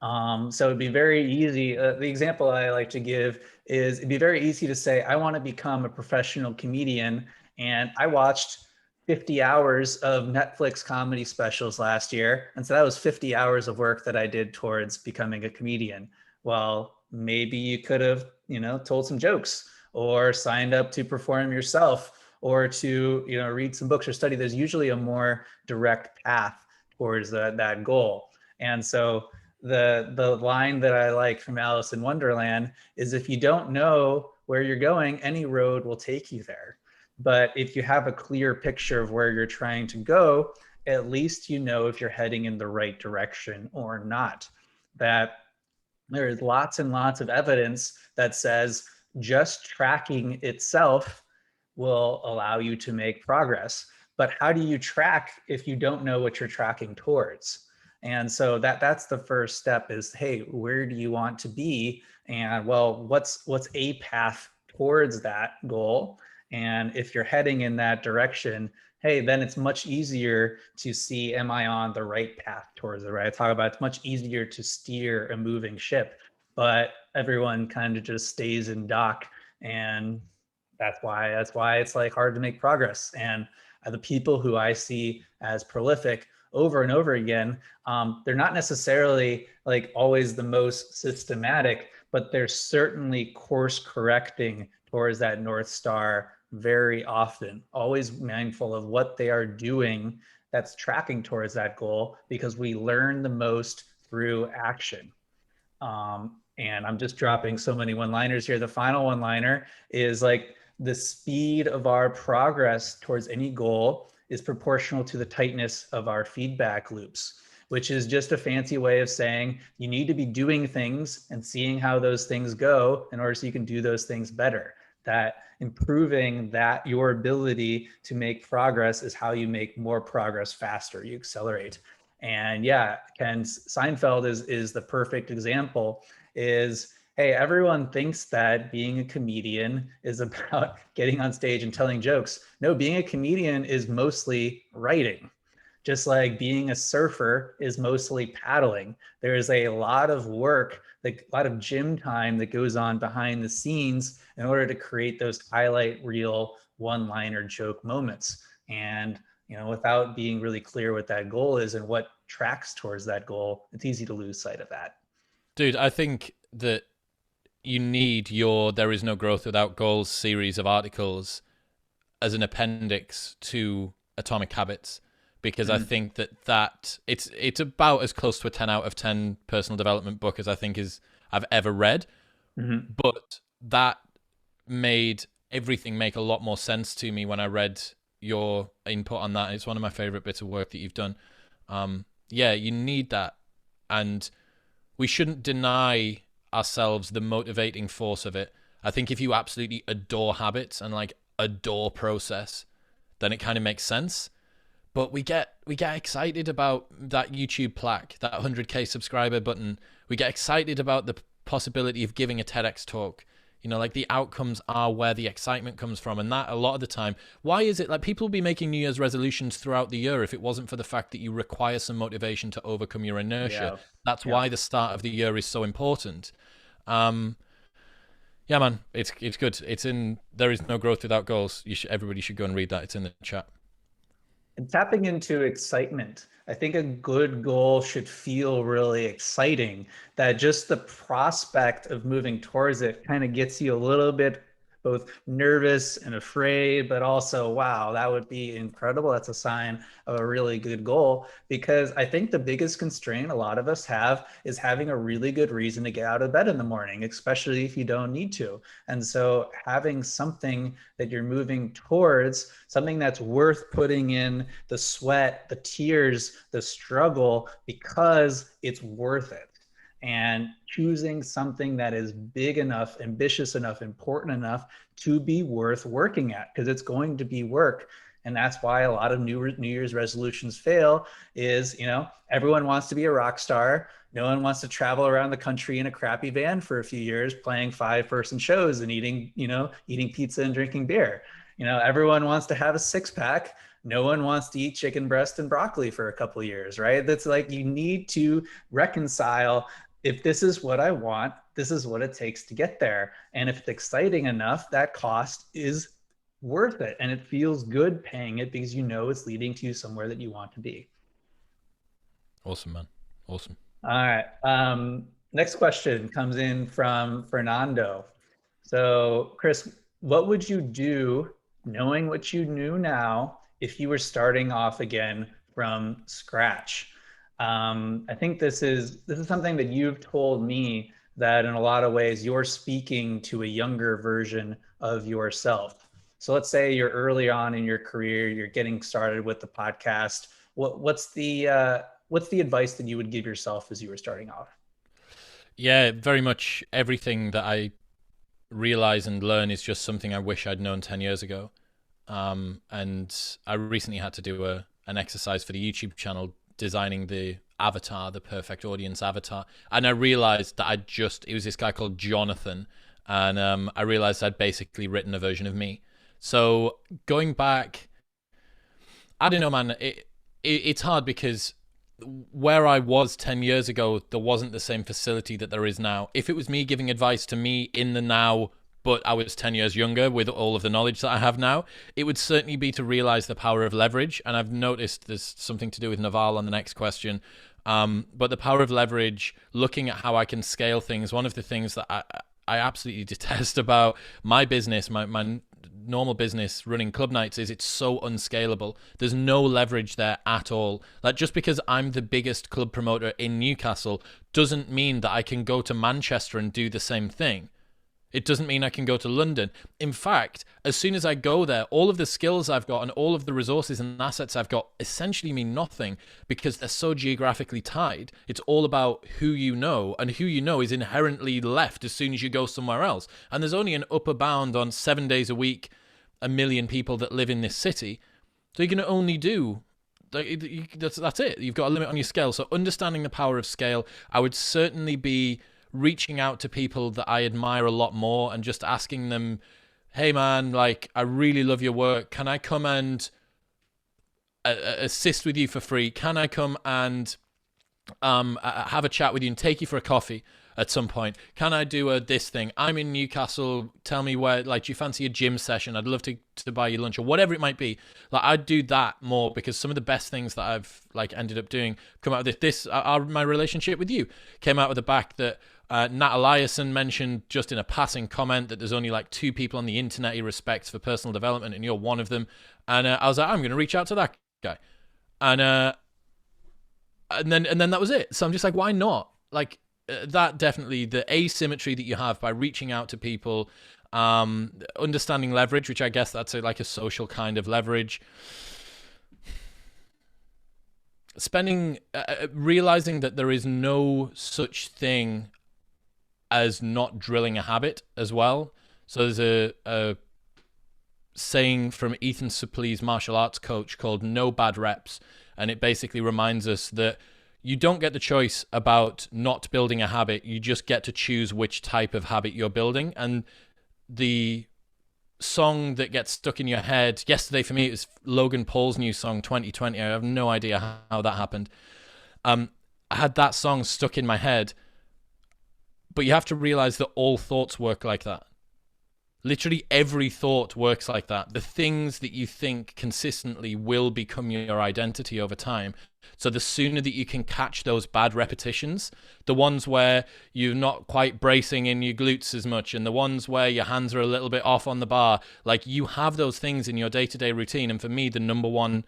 S1: So it'd be very easy. The example I like to give is it'd be very easy to say, I want to become a professional comedian. And I watched 50 hours of Netflix comedy specials last year. And so that was 50 hours of work that I did towards becoming a comedian. Well, maybe you could have, told some jokes or signed up to perform yourself or to read some books or study. There's usually a more direct path towards that goal. And so the line that I like from Alice in Wonderland is, if you don't know where you're going, any road will take you there. But if you have a clear picture of where you're trying to go, at least you know if you're heading in the right direction or not. That there is lots and lots of evidence that says just tracking itself will allow you to make progress. But how do you track if you don't know what you're tracking towards? And so that's the first step is, hey, where do you want to be? And well, what's a path towards that goal? And if you're heading in that direction, hey, then it's much easier to see, am I on the right path towards it, right? I talk about it's much easier to steer a moving ship, but everyone kind of just stays in dock. And that's why it's like hard to make progress. And the people who I see as prolific over and over again, they're not necessarily like always the most systematic, but they're certainly course correcting towards that North Star very often, always mindful of what they are doing that's tracking towards that goal, because we learn the most through action. And I'm just dropping so many one-liners here. The final one-liner is like, the speed of our progress towards any goal is proportional to the tightness of our feedback loops, which is just a fancy way of saying you need to be doing things and seeing how those things go in order so you can do those things better. That improving that your ability to make progress is how you make more progress faster, you accelerate. And yeah, Ken Seinfeld is the perfect example. Is, hey, everyone thinks that being a comedian is about getting on stage and telling jokes. No, being a comedian is mostly writing. Just like being a surfer is mostly paddling. There is a lot of work, like a lot of gym time that goes on behind the scenes in order to create those highlight reel one-liner joke moments. And without being really clear what that goal is and what tracks towards that goal, it's easy to lose sight of that.
S2: Dude, I think that you need your There Is No Growth Without Goals series of articles as an appendix to Atomic Habits, because I think that it's about as close to a 10 out of 10 personal development book as I think I've ever read.
S1: Mm-hmm.
S2: But that made everything make a lot more sense to me when I read your input on that. It's one of my favorite bits of work that you've done. Yeah, you need that. And we shouldn't deny ourselves the motivating force of it. I think if you absolutely adore habits and like adore process, then it kind of makes sense. But we get excited about that YouTube plaque, that 100K subscriber button. We get excited about the possibility of giving a TEDx talk. Like the outcomes are where the excitement comes from. And that a lot of the time, why is it like people will be making New Year's resolutions throughout the year if it wasn't for the fact that you require some motivation to overcome your inertia?
S1: Yeah.
S2: That's why the start of the year is so important. Yeah, man, it's good. It's in There Is No Growth Without Goals. Everybody should go and read that. It's in the chat.
S1: And tapping into excitement. I think a good goal should feel really exciting, that just the prospect of moving towards it kind of gets you a little bit both nervous and afraid, but also, wow, that would be incredible. That's a sign of a really good goal. Because I think the biggest constraint a lot of us have is having a really good reason to get out of bed in the morning, especially if you don't need to. And so having something that you're moving towards, something that's worth putting in the sweat, the tears, the struggle, because it's worth it. And choosing something that is big enough, ambitious enough, important enough to be worth working at, because it's going to be work. And that's why a lot of New Year's resolutions fail is, everyone wants to be a rock star. No one wants to travel around the country in a crappy van for a few years, playing 5-person shows and eating pizza and drinking beer. Everyone wants to have a six-pack. No one wants to eat chicken breast and broccoli for a couple of years, right? That's like, you need to reconcile, if this is what I want, this is what it takes to get there. And if it's exciting enough, that cost is worth it. And it feels good paying it because it's leading to you somewhere that you want to be.
S2: Awesome, man. Awesome.
S1: All right. Next question comes in from Fernando. So, Chris, what would you do knowing what you knew now if you were starting off again from scratch? I think this is something that you've told me, that in a lot of ways you're speaking to a younger version of yourself. So let's say you're early on in your career, you're getting started with the podcast. What's the advice that you would give yourself as you were starting off?
S2: Yeah, very much everything that I realize and learn is just something I wish I'd known 10 years ago. And I recently had to do an exercise for the YouTube channel designing the avatar, the perfect audience avatar. And I realized that it was this guy called Jonathan. And I realized I'd basically written a version of me. So going back, I don't know, man, it's hard because where I was 10 years ago, there wasn't the same facility that there is now. If it was me giving advice to me in the now, but I was 10 years younger with all of the knowledge that I have now, it would certainly be to realize the power of leverage. And I've noticed there's something to do with Naval on the next question. But the power of leverage, looking at how I can scale things, one of the things that I absolutely detest about my business, my normal business running club nights, is it's so unscalable. There's no leverage there at all. Like, just because I'm the biggest club promoter in Newcastle doesn't mean that I can go to Manchester and do the same thing. It doesn't mean I can go to London. In fact, as soon as I go there, all of the skills I've got and all of the resources and assets I've got essentially mean nothing because they're so geographically tied. It's all about who you know, and who you know is inherently left as soon as you go somewhere else. And there's only an upper bound on 7 days a week, 1 million people that live in this city. So you can only do that's it. You've got a limit on your scale. So understanding the power of scale, I would certainly be reaching out to people that I admire a lot more and just asking them, hey man, like, I really love your work. Can I come and assist with you for free? Can I come and have a chat with you and take you for a coffee at some point? Can I do this thing? I'm in Newcastle. Tell me where, like, do you fancy a gym session? I'd love to buy you lunch, or whatever it might be. Like, I'd do that more because some of the best things that I've like ended up doing come out of this. My relationship with you came out of the back that Nat Eliason mentioned just in a passing comment that there's only like 2 people on the internet he respects for personal development, and you're one of them. And I was like, I'm going to reach out to that guy. And then that was it. So I'm just like, why not? Like, that definitely, the asymmetry that you have by reaching out to people, understanding leverage, which I guess that's like a social kind of leverage. Realizing that there is no such thing as not drilling a habit as well. So there's a saying from Ethan Suplee's martial arts coach called "No Bad Reps," and it basically reminds us that you don't get the choice about not building a habit. You just get to choose which type of habit you're building. And the song that gets stuck in your head, yesterday for me, it was Logan Paul's new song, 2020. I have no idea how that happened. I had that song stuck in my head. But you have to realize that all thoughts work like that. Literally every thought works like that. The things that you think consistently will become your identity over time. So the sooner that you can catch those bad repetitions, the ones where you're not quite bracing in your glutes as much, and the ones where your hands are a little bit off on the bar, like, you have those things in your day-to-day routine. And for me, the number one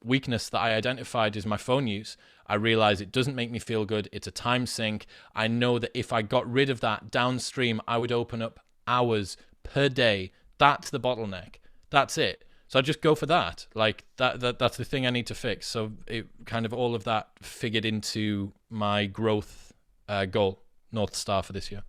S2: weakness that I identified is my phone use. I realize it doesn't make me feel good. It's a time sink. I know that if I got rid of that downstream, I would open up hours per day. That's the bottleneck. That's it. So I just go for that. Like, that's the thing I need to fix. So it kind of, all of that figured into my growth goal, North Star, for this year.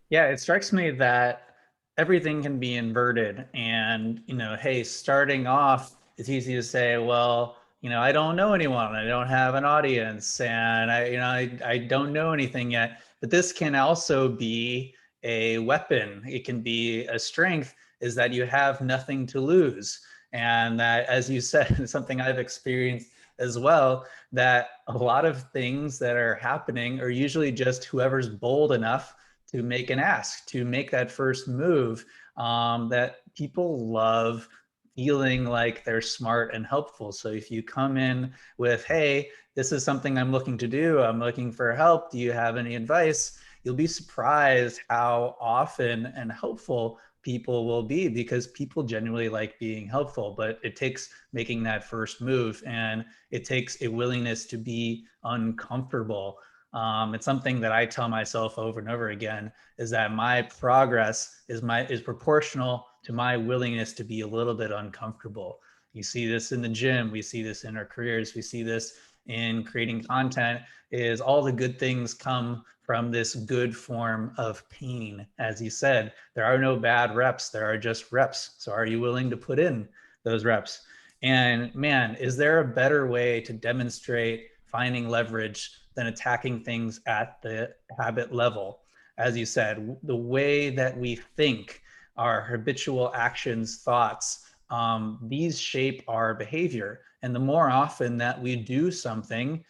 S1: Yeah, it strikes me that everything can be inverted. And, hey, starting off, it's easy to say, well, I don't know anyone, I don't have an audience, and I don't know anything yet. But this can also be a weapon. It can be a strength, is that you have nothing to lose. And that, as you said, is something I've experienced as well, that a lot of things that are happening are usually just whoever's bold enough to make an ask, to make that first move. That people love feeling like they're smart and helpful. So if you come in with, hey, this is something I'm looking to do, I'm looking for help, do you have any advice? You'll be surprised how often and helpful people will be, because people genuinely like being helpful. But it takes making that first move, and it takes a willingness to be uncomfortable. It's something that I tell myself over and over again, is that my progress is proportional to my willingness to be a little bit uncomfortable. You see this in the gym, we see this in our careers, we see this in creating content, is all the good things come from this good form of pain. As you said, there are no bad reps, there are just reps. So are you willing to put in those reps? And man, is there a better way to demonstrate finding leverage than attacking things at the habit level? As you said, the way that we think, our habitual actions, thoughts, these shape our behavior. And the more often that we do something,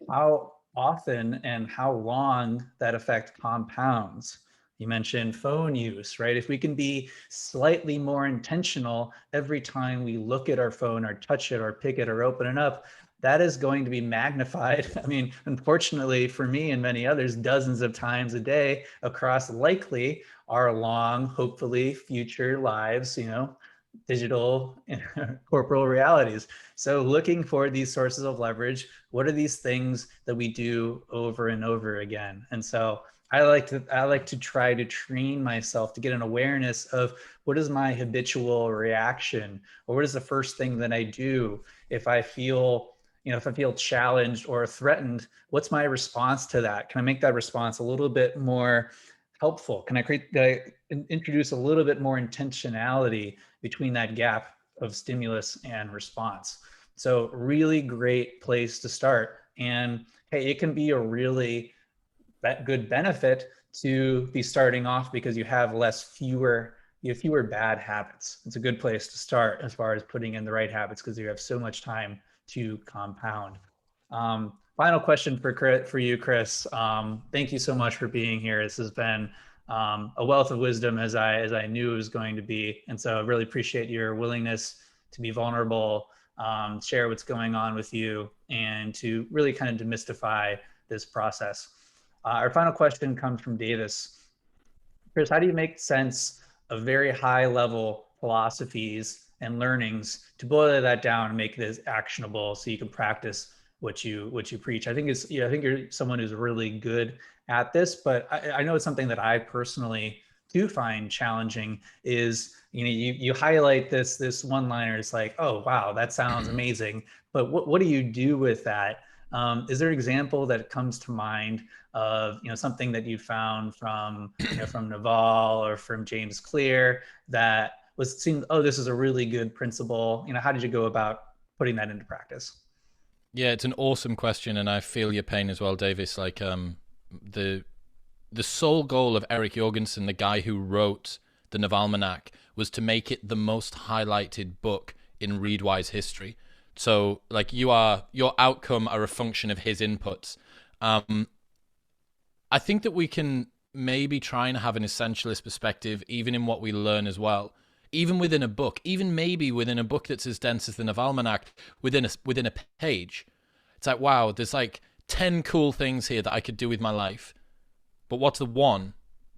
S1: how often and how long that effect compounds. You mentioned phone use, right? If we can be slightly more intentional every time we look at our phone or touch it or pick it or open it up, that is going to be magnified. I mean, unfortunately for me and many others, dozens of times a day across likely our long, hopefully future lives, digital corporal realities. So looking for these sources of leverage, what are these things that we do over and over again? And so I like to try to train myself to get an awareness of what is my habitual reaction, or what is the first thing that I do if I feel, if I feel challenged or threatened. What's my response to that? Can I make that response a little bit more helpful? Can I introduce a little bit more intentionality between that gap of stimulus and response? So really great place to start. And hey, it can be a really good benefit to be starting off because you have fewer bad habits. It's a good place to start as far as putting in the right habits, because you have so much time to compound. Final question for you, Chris. Thank you so much for being here. This has been a wealth of wisdom, as I knew it was going to be. And so I really appreciate your willingness to be vulnerable, share what's going on with you, and to really kind of demystify this process. Our final question comes from Davis. Chris, how do you make sense of very high level philosophies and learnings to boil that down and make this actionable so you can practice what you preach? I think you're someone who's really good at this, but I know it's something that I personally do find challenging. Is you highlight this one liner, it's like, oh wow, that sounds amazing, but what do you do with that? Is there an example that comes to mind of something that you found from from Naval or from James Clear that seemed, oh, this is a really good principle? How did you go about putting that into practice?
S2: Yeah, it's an awesome question, and I feel your pain as well, Davis. Like the sole goal of Eric Jorgensen, the guy who wrote the Navalmanac, was to make it the most highlighted book in Readwise history. So like your outcome are a function of his inputs. I think that we can maybe try and have an essentialist perspective even in what we learn as well. Even within a book, even maybe within a book that's as dense as the Navalmanac, within a page. It's like, wow, there's like 10 cool things here that I could do with my life. But what's the one?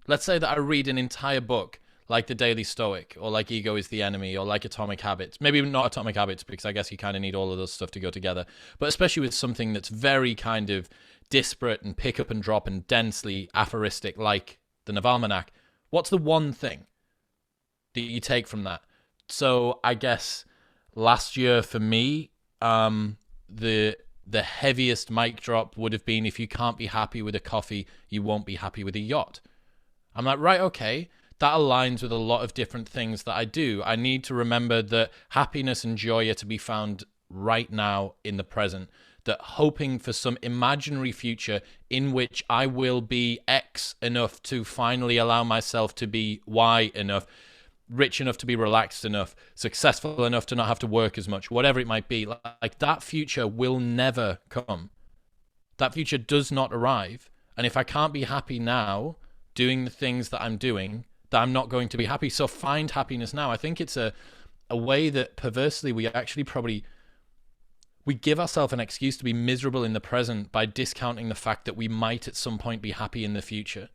S2: Let's say that I read an entire book like The Daily Stoic, or like Ego is the Enemy, or like Atomic Habits. Maybe not Atomic Habits, because I guess you kind of need all of those stuff to go together. But especially with something that's very kind of disparate and pick up and drop and densely aphoristic like the Navalmanac, what's the one thing that you take from that? So I guess last year for me, the heaviest mic drop would have been, if you can't be happy with a coffee, you won't be happy with a yacht. I'm like, right, okay, that aligns with a lot of different things that I do. I need to remember that happiness and joy are to be found right now in the present. That hoping for some imaginary future in which I will be X enough to finally allow myself to be Y enough, rich enough to be relaxed enough, successful enough to not have to work as much, whatever it might be, like that future will never come. That future does not arrive. And if I can't be happy now doing the things that I'm doing, that I'm not going to be happy. So find happiness now. I think it's a way that perversely we actually probably, we give ourselves an excuse to be miserable in the present by discounting the fact that we might at some point be happy in the future.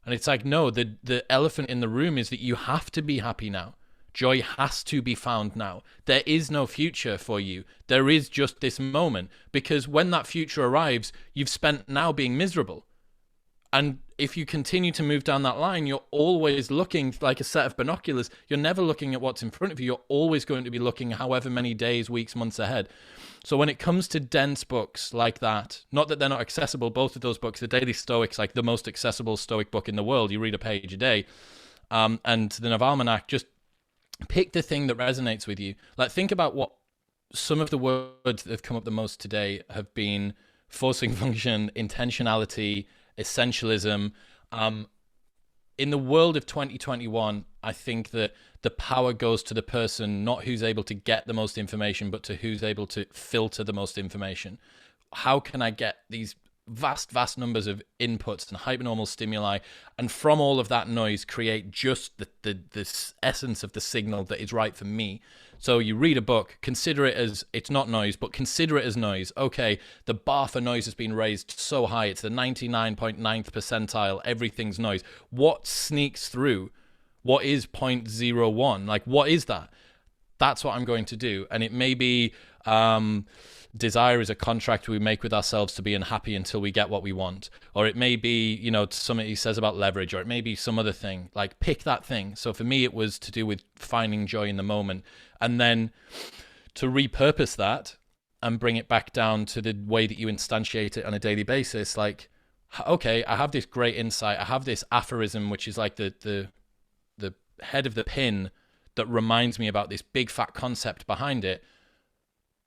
S2: And it's like, no, the elephant in the room is that you have to be happy now. Joy has to be found now. There is no future for you. There is just this moment, because when that future arrives, you've spent now being miserable. And if you continue to move down that line, you're always looking like a set of binoculars. You're never looking at what's in front of you. You're always going to be looking however many days, weeks, months ahead. So when it comes to dense books like that, not that they're not accessible, both of those books, The Daily Stoic's like the most accessible Stoic book in the world. You read a page a day. And the Navalmanach, just pick the thing that resonates with you. Like, think about what some of the words that have come up the most today have been: forcing function, intentionality, essentialism. In the world of 2021, I think that the power goes to the person, not who's able to get the most information, but to who's able to filter the most information. How can I get these vast numbers of inputs and hypernormal stimuli, and from all of that noise create just the essence of the signal that is right for me? So you read a book, consider it as, it's not noise, but consider it as noise. Okay, the bar for noise has been raised so high, it's the 99.9th percentile, everything's noise. What sneaks through? What is 0.01? Like, what is that? That's what I'm going to do. And it may be desire is a contract we make with ourselves to be unhappy until we get what we want. Or it may be, something he says about leverage, or it may be some other thing. Like, pick that thing. So for me, it was to do with finding joy in the moment, and then to repurpose that and bring it back down to the way that you instantiate it on a daily basis. Like, okay, I have this great insight. I have this aphorism, which is like the head of the pin that reminds me about this big fat concept behind it.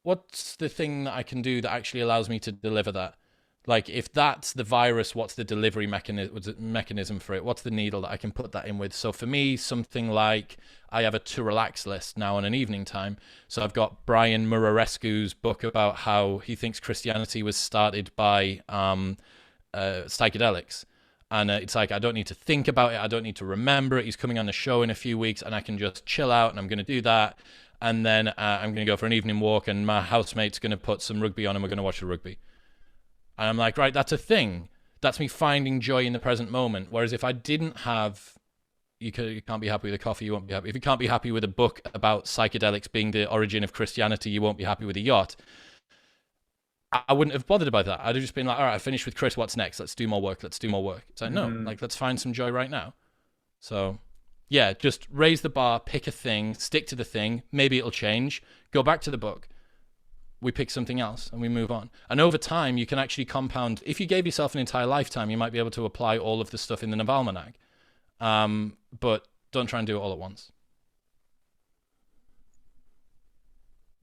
S2: What's the thing that I can do that actually allows me to deliver that? Like, if that's the virus, what's the delivery mechanism for it? What's the needle that I can put that in with? So for me, something like, I have a to relax list now on an evening time. So I've got Brian Murarescu's book about how he thinks Christianity was started by psychedelics. And it's like, I don't need to think about it. I don't need to remember it. He's coming on the show in a few weeks, and I can just chill out, and I'm going to do that. And then I'm going to go for an evening walk, and my housemate's going to put some rugby on, and we're going to watch the rugby. And I'm like, right, that's a thing. That's me finding joy in the present moment. Whereas if I didn't have, you can't be happy with a coffee, you won't be happy. If you can't be happy with a book about psychedelics being the origin of Christianity, you won't be happy with a yacht. I wouldn't have bothered about that. I'd have just been like, all right, I finished with Chris, what's next? Let's do more work. It's like, no, like, let's find some joy right now. So yeah, just raise the bar, pick a thing, stick to the thing. Maybe it'll change. Go back to the book. We pick something else and we move on. And over time, you can actually compound. If you gave yourself an entire lifetime, you might be able to apply all of the stuff in the Navalmanach. But don't try and do it all at once.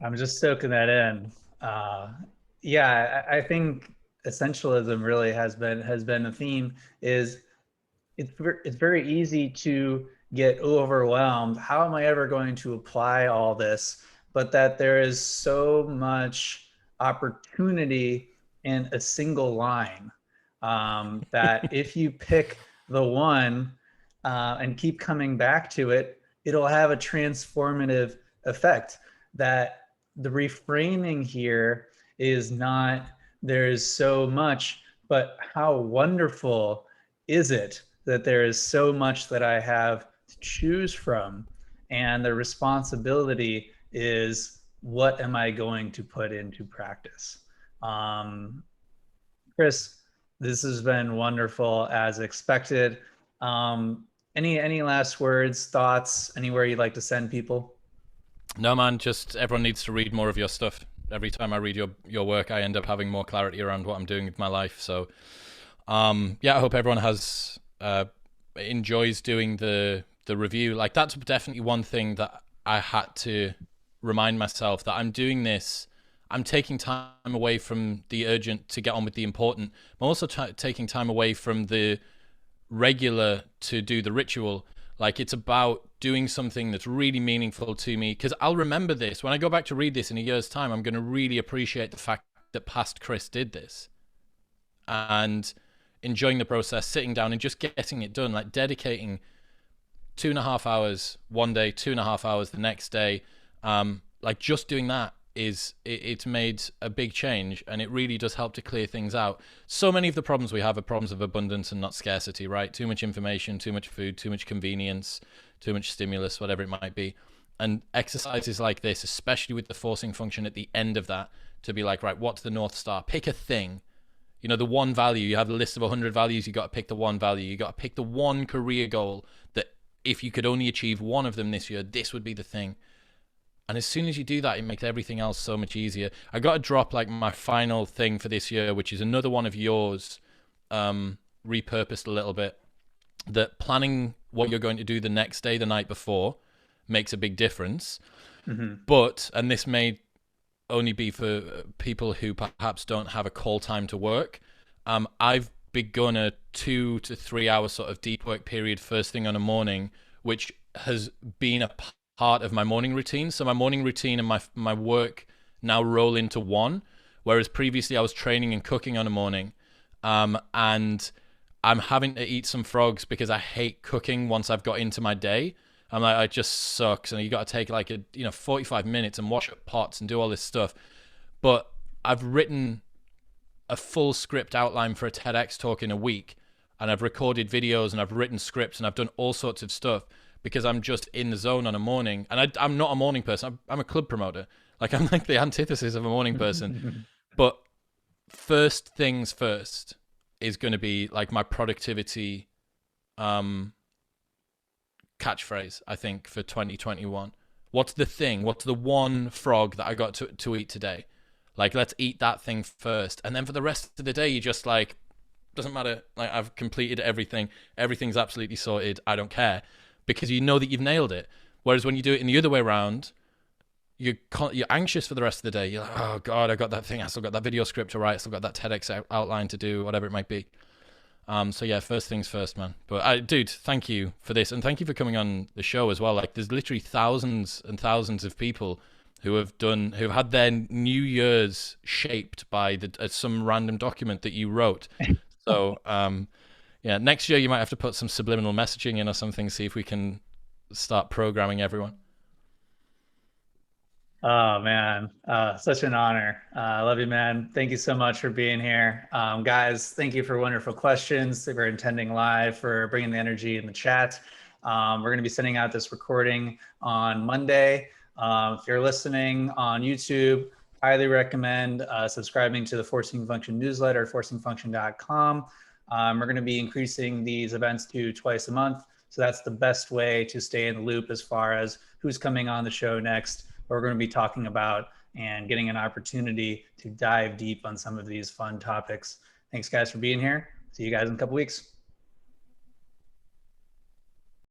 S1: I'm just soaking that in. I think essentialism really has been a theme. It's very easy to get overwhelmed. How am I ever going to apply all this? But that there is so much opportunity in a single line, that if you pick the one and keep coming back to it, it'll have a transformative effect. That the reframing here is not, there is so much, but how wonderful is it that there is so much that I have to choose from, and the responsibility is, what am I going to put into practice? Chris, this has been wonderful as expected. Any last words, thoughts, anywhere you'd like to send people?
S2: No, man, just everyone needs to read more of your stuff. Every time I read your work, I end up having more clarity around what I'm doing with my life. So, I hope everyone has enjoys doing the review. Like, that's definitely one thing that I had to remind myself, that I'm doing this. I'm taking time away from the urgent to get on with the important. I'm also taking time away from the regular to do the ritual. Like, it's about doing something that's really meaningful to me, because I'll remember this. When I go back to read this in a year's time, I'm going to really appreciate the fact that past Chris did this, and enjoying the process, sitting down and just getting it done, like dedicating 2.5 hours one day, 2.5 hours the next day. Like, just doing that it's made a big change, and it really does help to clear things out. So many of the problems we have are problems of abundance and not scarcity, right? Too much information, too much food, too much convenience, too much stimulus, whatever it might be. And exercises like this, especially with the forcing function at the end of that, to be like, right, what's the North Star? Pick a thing. You know, the one value. You have a list of 100 values. You got to pick the one value. You got to pick the one career goal that if you could only achieve one of them this year, this would be the thing. And as soon as you do that, it makes everything else so much easier. I got to drop like my final thing for this year, which is another one of yours, repurposed a little bit. That planning what you're going to do the next day, the night before, makes a big difference.
S1: Mm-hmm.
S2: But, and this may only be for people who perhaps don't have a call time to work, I've begun a 2 to 3 hour sort of deep work period first thing on a morning, which has been a part of my morning routine. So my morning routine and my work now roll into one, whereas previously I was training and cooking on a morning, and I'm having to eat some frogs because I hate cooking once I've got into my day. I'm like, it just sucks, and you got to take like 45 minutes and wash up pots and do all this stuff. But I've written a full script outline for a TEDx talk in a week, and I've recorded videos and I've written scripts and I've done all sorts of stuff because I'm just in the zone on a morning. And I'm not a morning person. I'm a club promoter. Like, I'm like the antithesis of a morning person. But first things first is going to be like my productivity catchphrase, I think, for 2021. What's the thing? What's the one frog that I got to eat today? Like, let's eat that thing first. And then for the rest of the day, you just like, doesn't matter. Like, I've completed everything. Everything's absolutely sorted. I don't care, because you know that you've nailed it. Whereas when you do it in the other way around, you're anxious for the rest of the day. You're like, oh God, I got that thing. I still got that video script to write. I still got that TEDx outline to do, whatever it might be. So yeah, first things first, man. But dude, thank you for this, and thank you for coming on the show as well. Like, there's literally thousands and thousands of people who've had their New Year's shaped by some random document that you wrote. So yeah, next year you might have to put some subliminal messaging in or something. See if we can start programming everyone.
S1: Oh man, such an honor. I love you, man. Thank you so much for being here. Guys, thank you for wonderful questions, for attending live, for bringing the energy in the chat. We're going to be sending out this recording on Monday. If you're listening on YouTube, highly recommend subscribing to the Forcing Function newsletter, forcingfunction.com. We're going to be increasing these events to twice a month. So that's the best way to stay in the loop as far as who's coming on the show next. We're going to be talking about and getting an opportunity to dive deep on some of these fun topics. Thanks, guys, for being here. See you guys in a couple weeks.